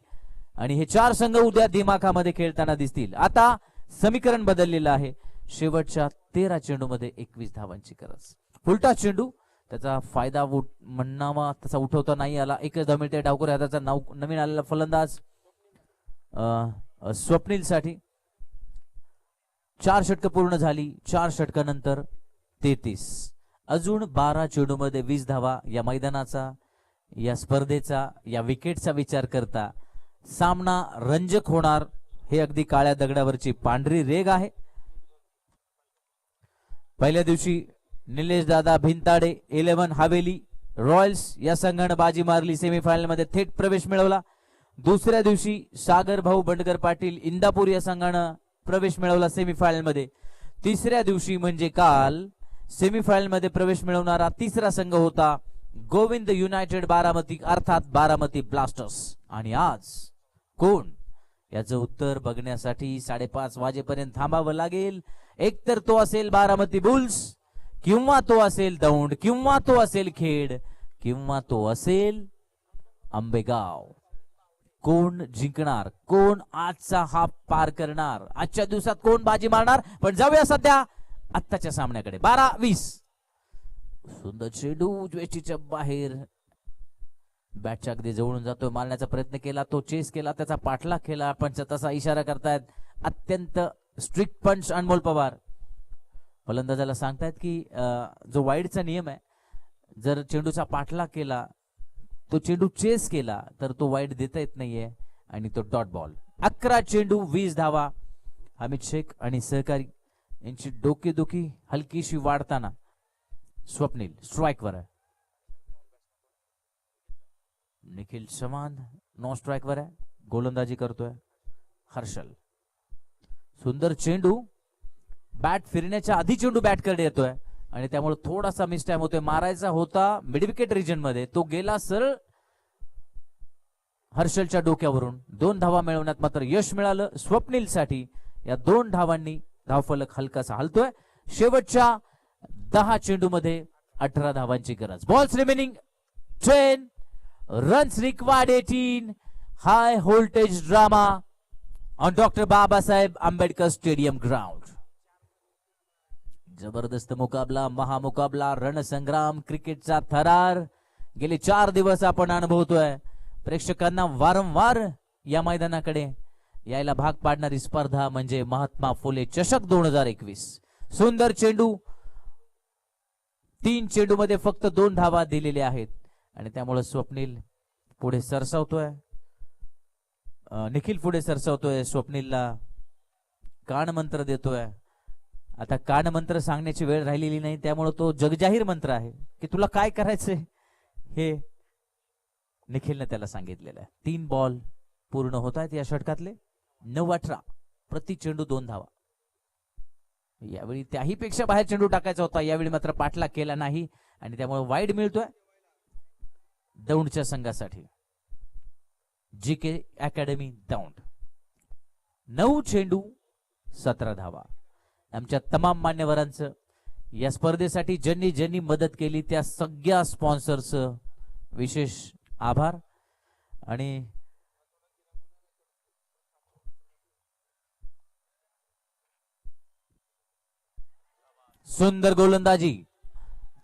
आणि हे 4 संघ उद्या दिमाखामध्ये खेळताना दिसतील. आता समीकरण बदललेलं आहे. शेवटच्या 13 चेंडूमध्ये 21 धावांची गरज. उलटा चेंडू, त्याचा फायदा म्हणावा तसा उठवता नाही आला. 1 धाव मिळते डावकर हाताचा नवीन आलेला फलंदाज स्वप्नील साठी. 4 षटकं पूर्ण झाली. 4 षटकानंतर 33. अजून 12 चेंडूमध्ये 20 धावा. या मैदानाचा, या स्पर्धेचा, या विकेटचा विचार करता सामना रंजक होणार, हे अगदी काळ्या दगडावरची पांढरी रेग आहे. पहिल्या दिवशी निलेश दादा भिंताडे 11 हवेली रॉयल्स या संघानं बाजी मारली, सेमीफायनल मध्ये थेट प्रवेश मिळवला. दुसऱ्या दिवशी सागर भाऊ बंडकर पाटील इंदापूर या संघानं प्रवेश मिळवला सेमीफायनल मध्ये. तिसऱ्या दिवशी म्हणजे काल सेमीफायनल मध्ये प्रवेश मिळवणारा तिसरा संघ होता गोविंद युनायटेड बारामती, अर्थात बारामती ब्लास्टर्स. आणि आज कोण, याचं उत्तर बघण्यासाठी 5:30 वाजेपर्यंत थांबावं लागेल. एकतर तो असेल बारामती बुल्स, किंवा तो असेल दौंड, किंवा तो असेल खेड, किंवा तो असेल आंबेगाव. कोण जिंकणार, कोण आजचा हाफ पार करणार, आजच्या दिवसात कोण बाजी मारणार. पण जाऊया सध्या आत्ताच्या सामन्याकडे. 12-20. सुंदर चेंडू वेष्टीच्या बाहेर, बॅटच्या अगदी जवळून जातोय, मारण्याचा प्रयत्न केला, तो चेस केला, त्याचा पाठलाग केला. पंच तसा इशारा करतायत, अत्यंत स्ट्रिक्ट पंच अनमोल पवार. फलंदाजाला सांगतायत की जो वाईडचा नियम आहे, जर चेंडूचा पाठलाग केला, तो चेंडू चेस केला तर तो वाईड देता येत नाहीये आणि तो डॉट बॉल. 11 चेंडू 20 धावा. अमित शेख आणि सहकारी यांची डोकेदुखी हलकीशी वाढताना स्वप्नील स्ट्राईकवर आहे. निखिल समान नॉन स्ट्राईकवर आहे, गोलंदाजी करतोय हर्षल. सुंदर चेंडू, बॅट फिरण्याच्या आधी चेंडू बॅटकडे येतोय आणि त्यामुळे थोडासा मिस टाइम होतोय. मारायचा होता मिड विकेट रिजन मध्ये, तो गेला सरळ हर्षलच्या डोक्यावरून. 2 धावा मिळवण्यात मात्र यश मिळालं स्वप्नील साठी. या 2 धावांनी धावफलक हलकासा हलतोय. शेवटच्या 10 चेंडू मध्ये 18 धावांची गरज. Balls remaining 10, runs required 18. High voltage drama on doctor Babasaheb Ambedkar stadium ground. जबरदस्त मुकाबला, महामुकाबला, रणसंग्राम, क्रिकेटचा थरार गेले 4 दिवस आपण अनुभवतोय. प्रेक्षकांना वारंवार या मैदानाकडे यायला भाग पाडणारी स्पर्धा म्हणजे महात्मा फुले चषक 2021. सुंदर चेंडू, 3 चेंडू मध्ये फक्त 2 धावा दिलेल्या आहेत आणि त्यामुळे स्वप्नील पुढे सरसावतोय. निखिल पुढे सरसावतोय, स्वप्नीलला कान मंत्र देतोय. आता कान मंत्र सांगण्याची वेळ राहिलेली नाही, त्यामुळे तो जगजाहीर मंत्र आहे की तुला काय करायचंय हे निखिलने त्याला सांगितलेलं आहे. 3 बॉल पूर्ण होत आहेत या षटकातले. 9-18 प्रति चेंडू 2 धावा. यावेळी त्याही पेक्षा बाहेर चेंडू टाकायचा होता, यावेळी मात्र पाठलाग केला नाही आणि त्यामुळे वाईड मिळतोय दौंडच्या संघासाठी. GK academy Daund. 9 चेंडू 17 धावा. आमच्या तमाम मान्यवरांचं, या स्पर्धेसाठी ज्यांनी ज्यांनी मदत केली त्या सगळ्या स्पॉन्सरचं विशेष आभार. आणि सुंदर गोलंदाजी,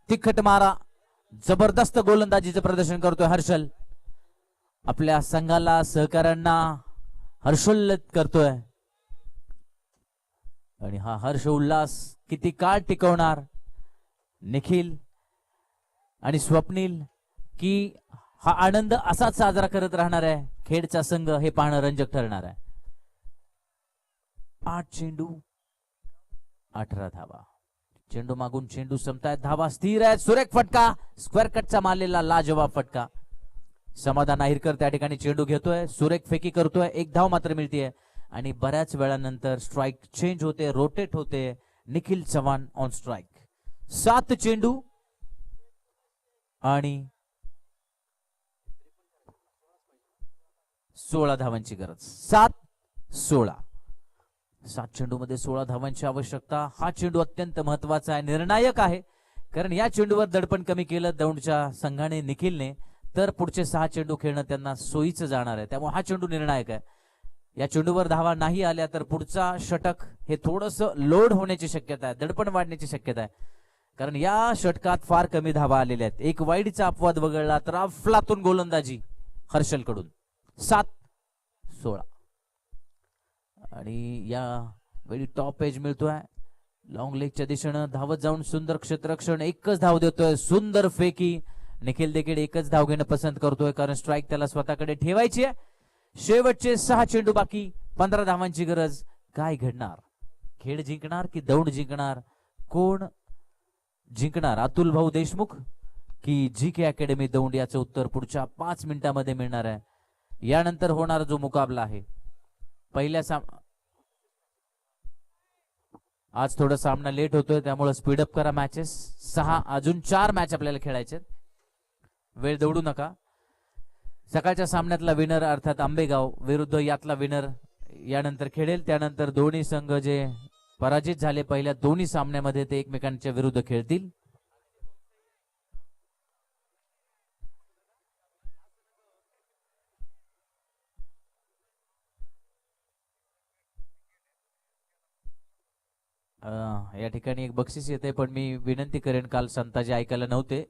तिखट मारा, जबरदस्त गोलंदाजीचं प्रदर्शन करतोय हर्षल. आपल्या संघाला, सहकाऱ्यांना हर्षोल्लास करतोय आणि हा हर्ष उल्हास किती काळ टिकवणार निखिल आणि स्वप्नील, की हा आनंद असाच साजरा करत राहणार आहे. खेडचा संघ हे पाहणं रंजक ठरणार आहे. 8 चेंडू 18 धावा. चेंडू मागून चेंडू संपतायत. धावा स्थिर आहेत. सुरेख फटका, स्क्वेअर कटचा मारलेला लाजवाब फटका. समाधान आहिरकर त्या ठिकाणी चेंडू घेतोय, सुरेख फेकी करतोय. 1 धाव मात्र मिळतीये आणि बऱ्याच वेळानंतर स्ट्राइक चेंज होते, रोटेट होते. Nikhil Chavan on strike. 7 चेंडू आणि 16 धावांची गरज. 7-16. 7 चेंडू मध्ये 16 धावांची आवश्यकता. हा चेंडू अत्यंत महत्वाचा आहे, निर्णायक आहे. कारण या चेंडूवर दडपण कमी केलं दौंडच्या संघाने, निखिलने, तर पुढचे 6 चेंडू खेळणं त्यांना सोयीचं जाणार आहे. त्यामुळे हा चेंडू निर्णायक आहे. या चेंडूवर धावा नाही आल्या तर पुढचा षटक हे थोडस लोड होण्याची शक्यता आहे, दडपण वाढण्याची शक्यता आहे. कारण या षटकात फार कमी धावा आलेल्या आहेत. एक वाईडचा अपवाद वगळला तर अफलातून गोलंदाजी हर्षल कडून. 7-16 आणि या वेळी टॉप एज मिळतोय. लॉंग लेगच्या दिशेनं धावत जाऊन सुंदर क्षेत्ररक्षण. 1च धाव देतोय. सुंदर फेकी. निखिल देखील 1च धाव घेणं पसंत करतोय कारण स्ट्राइक त्याला स्वतःकडे ठेवायची आहे. शेवटचे 6 चेंडू बाकी, 15 धावांची गरज. काय घडणार? खेड जिंकणार की दौंड जिंकणार? कोण जिंकणार? अतुल भाऊ देशमुख की GK अकॅडमी दौंड? याचं उत्तर पुढच्या 5 मिनिटांमध्ये मिळणार आहे. यानंतर होणारा जो मुकाबला आहे पहिल्या आज थोडा सामना लेट होतोय त्यामुळे स्पीडअप करा मॅचेस. 6 अजून 4 मॅच आपल्याला खेळायचे. वेळ दौडू नका. सकाळच्या सामन्यातला विनर अर्थात आंबेगाव विरुद्ध यातला विनर यानंतर खेळेल. त्यानंतर दोन्ही संघ जे पराजित झाले पहिल्या दोन्ही सामन्यामध्ये ते एकमेकांच्या विरुद्ध खेळतील. या ठिकाणी एक बक्षीस येते पण मी विनंती करेन, काल संताजी ऐकायला नव्हते.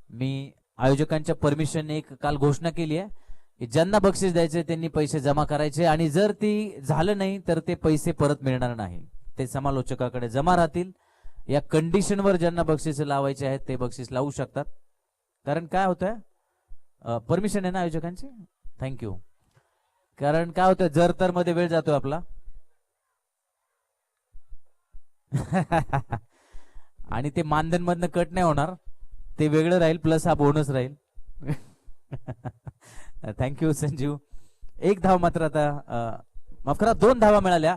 मी आयोजकांच्या परमिशनने एक काल घोषणा केली आहे की ज्यांना बक्षीस द्यायचे त्यांनी पैसे जमा करायचे आणि जर ती झालं नाही तर ते पैसे परत मिळणार नाही, ते समालोचकाकडे जमा राहतील. या कंडिशनवर ज्यांना बक्षीस लावायचे आहेत ते बक्षीस लावू शकतात. कारण काय होतंय, परमिशन आहे ना आयोजकांची? थँक्यू. कारण काय होतं, जर तर मध्ये वेळ जातोय आपला आणि ते मानधन मधनं कट नाही होणार, ते वेगळं राहील प्लस हा बोनस राहील. थँक्यू संजीव. 1 धाव मात्र आता माफ करा 2 धावा मिळाल्या.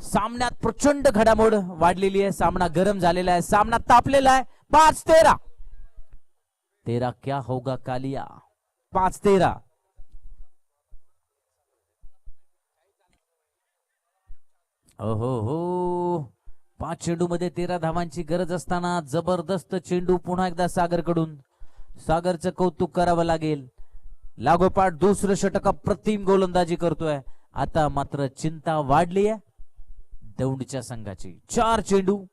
सामन्यात प्रचंड घडामोड वाढलेली आहे. सामना गरम झालेला आहे, सामना तापलेला आहे. 5-13. 13 क्या होगा कालिया. 5-13. ओहो हो. 5 चेंडू मध्ये 13 धावांची गरज असताना जबरदस्त चेंडू पुन्हा एकदा सागर कडून. सागरचं कौतुक करावं लागेल. लागोपाठ दुसरं षटक अप्रतिम गोलंदाजी करतोय. आता मात्र चिंता वाढली आहे दौंडच्या संघाची. 4 चेंडू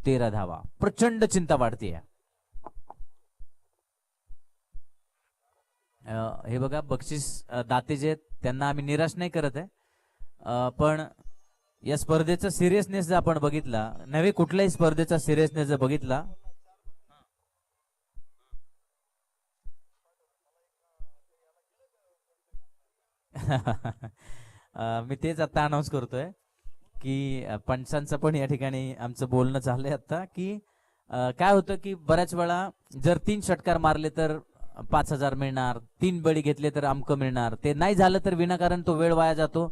13 धावा, प्रचंड चिंता वाढतीये. हे बघा बक्षीस दाते जे त्यांना आम्ही निराश नाही करत आहे, पण या स्पर्धेचा सिरियसनेस जर आपण बघितला, नव्हे कुठल्याही स्पर्धेचा सिरियसनेस जर बघितला, मी तेच आता अनाऊन्स करतोय की पंचांचं पण या ठिकाणी आमचं बोलणं चाललंय आता की काय होतं की बऱ्याच वेळा जर 3 षटकार मारले तर 5,000 मिळणार, 3 बळी घेतले तर अमकं मिळणार. ते नाही झालं तर विनाकारण तो वेळ वाया जातो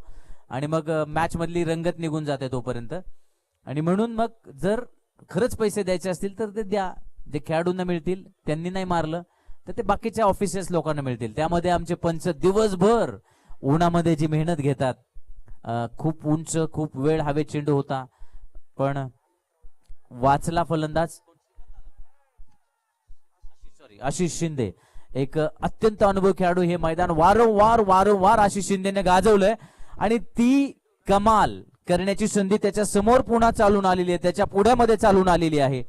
आणि मग मॅच मधली रंगत निघून जाते तोपर्यंत. आणि म्हणून मग जर खरंच पैसे द्यायचे असतील तर ते द्या. जे खेळाडूंना मिळतील, त्यांनी नाही मारलं तर ते बाकीच्या ऑफिसेस लोकांना मिळतील. त्यामध्ये आमचे पंच दिवसभर उन्हामध्ये जी मेहनत घेतात, खूप उंच खूप वेळ हवेत चेंडू होता पण वाचला फलंदाज. आशिष शिंदे एक अत्यंत अनुभवी खेळाडू. हे मैदान वारंवार आशिष शिंदेने गाजवलंय आणि ती कमाल करण्याची संधी त्याच्या समोर पुन्हा चालून आलेली आहे, त्याच्या पुढ्यामध्ये चालून आलेली आहे.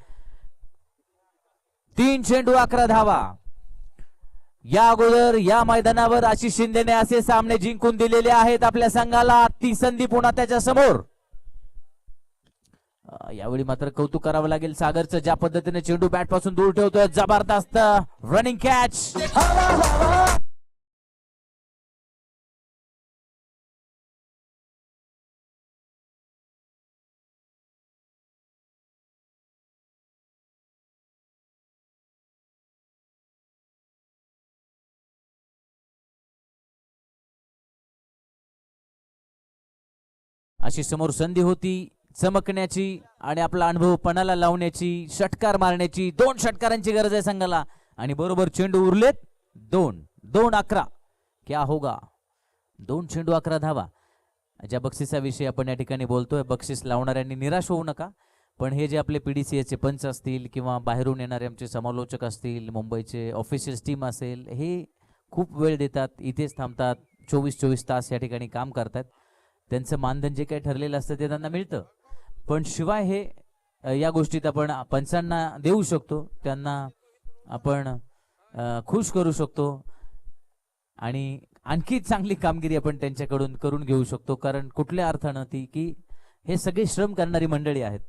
3 चेंडू 11 धावा. या अगोदर या मैदानावर आशिष शिंदेने असे सामने जिंकून दिलेले आहेत आपल्या संघाला. ती संधी पुन्हा त्याच्या समोर. यावेळी मात्र कौतुक करावं लागेल सागरचं, ज्या पद्धतीने चेंडू बॅट पासून दूर ठेवतोय. जबरदस्त रनिंग कॅच. अशी समोर संधी होती चमकण्याची आणि आपला अनुभव पणाला लावण्याची, षटकार मारण्याची. 2 षटकारांची गरज आहे संघाला आणि बरोबर चेंडू उरलेत 2-11. क्या होगा? 2 चेंडू 11 धावा. ज्या बक्षिसाविषयी आपण या ठिकाणी बोलतोय, बक्षीस लावणाऱ्यांनी निराश होऊ नका. पण हे जे आपले PDCA चे पंच असतील किंवा बाहेरून येणारे आमचे समालोचक असतील, मुंबईचे ऑफिशियल टीम असेल, हे खूप वेळ देतात, इथेच थांबतात, 24-24 तास या ठिकाणी काम करतात. त्यांचं मानधन जे काही ठरलेलं असतं ते त्यांना मिळतं. पण शिवाय हे या गोष्टीत आपण पंचांना देऊ शकतो, त्यांना आपण खुश करू शकतो आणि आणखी चांगली कामगिरी आपण त्यांच्याकडून करून घेऊ शकतो. कारण कुठल्या अर्थानं ती की हे सगळे श्रम करणारी मंडळी आहेत.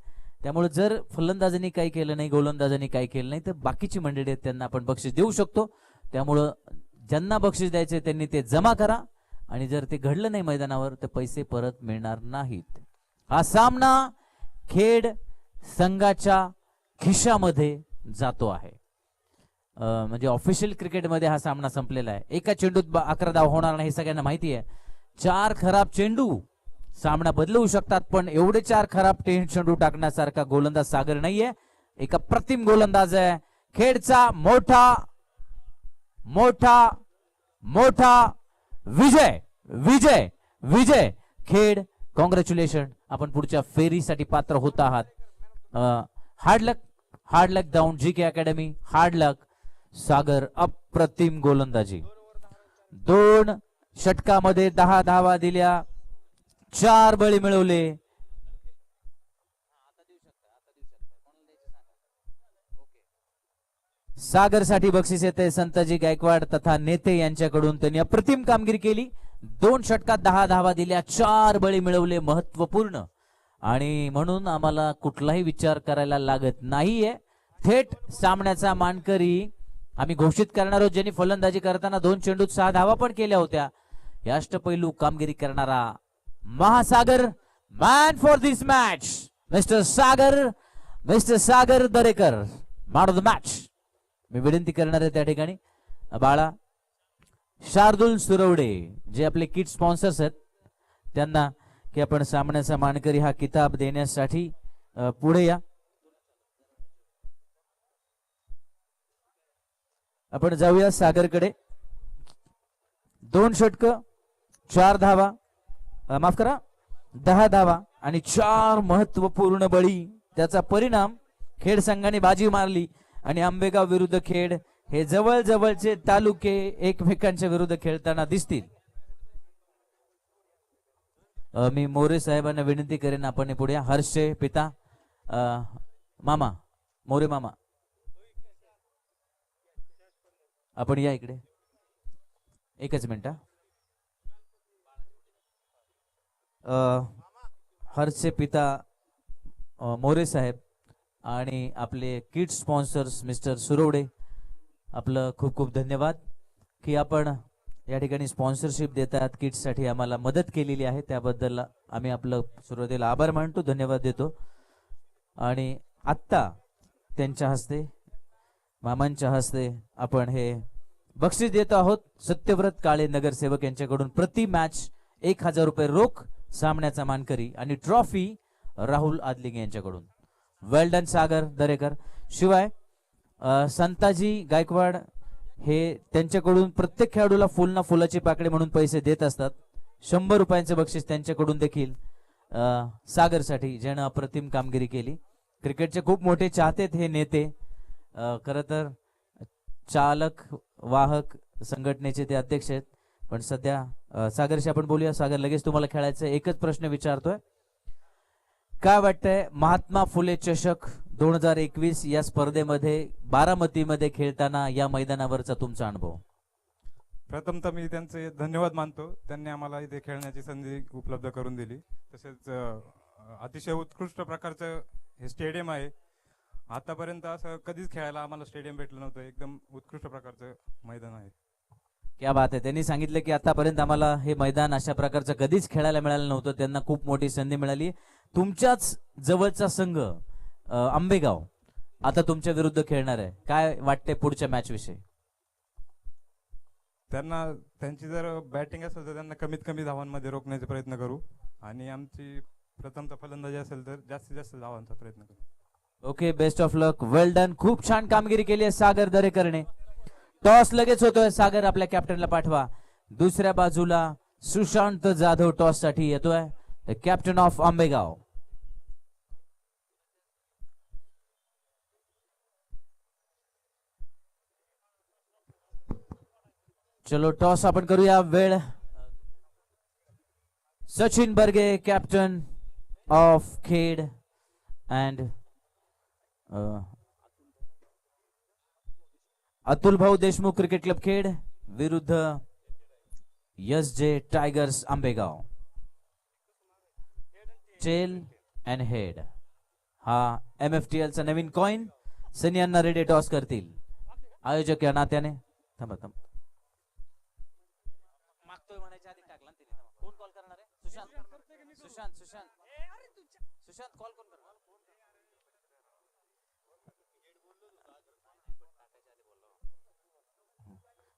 त्यामुळे जर फलंदाजांनी काही केलं नाही, गोलंदाजांनी काही केलं नाही, तर बाकीची मंडळी आहेत त्यांना आपण बक्षीस देऊ शकतो. त्यामुळं ज्यांना बक्षीस द्यायचे त्यांनी ते जमा करा आणि जर ते घडलं नाही मैदानावर तर पैसे परत मिळणार नाहीत. हा सामना खेड संघाच्या खिशामध्ये जातो आहे. म्हणजे ऑफिशियल क्रिकेटमध्ये हा सामना संपलेला आहे. एका चेंडूत 11 धावा होणार नाही हे सगळ्यांना माहिती आहे. 4 खराब चेंडू सामना बदलवू शकतात, पण एवढे 4 खराब चेंडू टाकण्यासारखा गोलंदाज सागर नाहीये. एक अप्रतिम गोलंदाज आहे खेडचा. मोठा मोठा मोठा विजय विजय विजय खेड. कॉंग्रॅच्युलेशन, आपण पुढच्या फेरीसाठी पात्र होत आहात. हार्ड लक डाऊन GK अकॅडमी. हार्ड लक. सागर अप्रतिम गोलंदाजी. 2 षटकामध्ये 10 धावा दिल्या, 4 बळी मिळवले. सागर साठी बक्षीस येते संताजी गायकवाड तथा नेते यांच्याकडून. त्यांनी अप्रतिम कामगिरी केली. 2 षटकात 10 धावा दिल्या, 4 बळी मिळवले. महत्वपूर्ण. आणि म्हणून आम्हाला कुठलाही विचार करायला लागत नाहीये. थेट सामन्याचा मानकरी आम्ही घोषित करणार आहोत, ज्यांनी फलंदाजी करताना 2 चेंडूत 6 धावा पण केल्या होत्या. या अष्टपैलू कामगिरी करणारा महासागर, man for this match, mister Sagar Darekar, man of the match. मी विनंती करणार आहे त्या ठिकाणी बाळा शार्दुल सुरवडे, जे आपले किट स्पॉन्सर्स आहेत, त्यांना की आपण सामन्याचा मानकरी हा किताब देण्यासाठी पुढे या. आपण जाऊया सागरकडे. 2 षटक, 4 धावा, माफ करा 10 धावा आणि 4 महत्वपूर्ण बळी. त्याचा परिणाम खेड संघाने बाजी मारली आणि आंबेगाव विरुद्ध खेड हे जवळजवळचे तालुके एकमेकांच्या विरुद्ध खेळताना दिसतील. मी मोरे साहेबांना विनंती करेन आपण पुढे. हर्षचे पिता मामा मोरे मामा, आपण या इकडे. एकच मिनिट. हर्षचे पिता मोरे साहेब आणि आपले किट स्पॉन्सर्स मिस्टर सुरवडे, आपलं खूप खूप धन्यवाद की आपण या ठिकाणी स्पॉन्सरशिप देतात, किट्ससाठी आम्हाला मदत केलेली आहे. त्याबद्दल आम्ही आपलं सुरुवातीला आभार मानतो, धन्यवाद देतो. आणि आत्ता त्यांच्या हस्ते, मामांच्या हस्ते आपण हे बक्षीस देतो आहोत. सत्यव्रत काळे नगरसेवक यांच्याकडून प्रति मॅच 1000 रुपये रोख सामन्याचा मानकरी आणि ट्रॉफी राहुल आदलिंग यांच्याकडून. वेल डन सागर दरेकर. शिवाय संताजी गायकवाड हे त्यांच्याकडून प्रत्येक खेळाडूला फुल ना फुलाची पाकळी म्हणून पैसे देत असतात. 100 रुपयांचे बक्षीस त्यांच्याकडून देखील सागरसाठी, ज्यानं अप्रतिम कामगिरी केली. क्रिकेटचे खूप मोठे चाहतेत हे नेते. खरं तर चालक वाहक संघटनेचे ते अध्यक्ष आहेत. पण सध्या सागरशी आपण बोलूया. सागर, लगेच तुम्हाला खेळायचं. एकच प्रश्न विचारतोय, काय वाटतंय महात्मा फुले चषक 2021 या स्पर्धेमध्ये बारामतीमध्ये खेळताना या मैदानावरचा तुमचा अनुभव? प्रथमतः मी त्यांचे धन्यवाद मानतो. त्यांनी आम्हाला इथे खेळण्याची संधी उपलब्ध करून दिली. तसेच अतिशय उत्कृष्ट प्रकारचं हे स्टेडियम आहे. आतापर्यंत असं कधीच खेळायला आम्हाला स्टेडियम भेटलं नव्हतं. एकदम उत्कृष्ट प्रकारचं मैदान आहे. क्या बात आहे. त्यांनी सांगितलं की आतापर्यंत आम्हाला हे मैदान अशा प्रकारचं कधीच खेळायला मिळालं नव्हतं. त्यांना खूप मोठी संधी मिळाली. तुमच्याच जवळचा संघ आंबेगाव आता तुमच्या विरुद्ध खेळणार आहे. काय वाटते पुढच्या मॅच विषयी? त्यांची जर बॅटिंग असेल तर त्यांना कमीत कमी धावांमध्ये रोखण्याचा प्रयत्न करू आणि आमची प्रथमतः फलंदाजी असेल तर जास्तीत जास्त धावांचा प्रयत्न करू. Okay, best of luck, well done. खूप छान कामगिरी केली आहे सागर दरेकरने. टॉस लगेच होतोय. सागर आपल्या कॅप्टनला पाठवा. दुसऱ्या बाजूला सुशांत जाधव टॉस साठी येतोय, कॅप्टन ऑफ आंबेगाव. चलो टॉस आपण करूया. वेळ Sachin Barge, captain of Khed and Atul भाऊ देशमुख क्रिकेट क्लब खेड विरुद्ध SJ tigers Ambegaon. Tail and head हा MFTL चा नवीन कॉइन. सनी अण्णा रेडे टॉस करतील. आयोजक या नात्याने थांबा थांबा. मागतोय म्हणायच्या आधी टाकला तिने. कोण कॉल करणार आहे? सुशांत कॉल कोण करणार?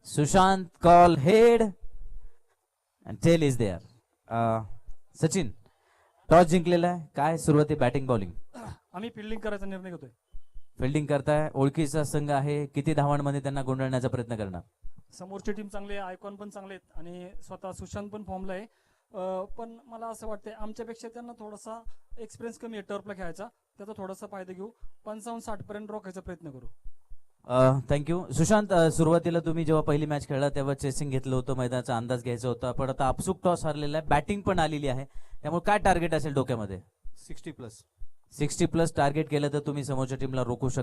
Sushant call head and tail is there. Sachin, toss जिंकलेला आहे. काय सुरुवाती बॅटिंग बॉलिंग? आम्ही फिल्डिंग करायचा निर्णय घेतोय. फिल्डिंग करताय. ओळखीचा संघ आहे. किती धावांमध्ये त्यांना गुंडाळण्याचा प्रयत्न करणार? समोरची टीम चांगली आहे, आयकॉन पण चांगले आहेत आणि स्वतः सुशांत पण फॉर्मला आहे. पण मला असं वाटतंय आमच्यापेक्षा त्यांना थोडासा एक्सपिरियन्स कमी आहे टर्फला खेळायचा. त्याचा थोडासा फायदा घेऊ. 55-60 पर्यंत रोखायचा प्रयत्न करू. थँक्यू. सुशांत, सुरुवातीला तुम्ही जेव्हा पहिली मॅच खेळला तेव्हा चेसिंग घेतलं होतं, मैदानाचा अंदाज घ्यायचा होता, पण आता आपसूक टॉस हरलेला आहे, बॅटिंग पण आलेली आहे, त्यामुळे काय टार्गेट असेल डोक्यामध्ये? 60+ 60+ टार्गेट केलं तर तुम्ही समोरच्या टीमला रोखू शकता.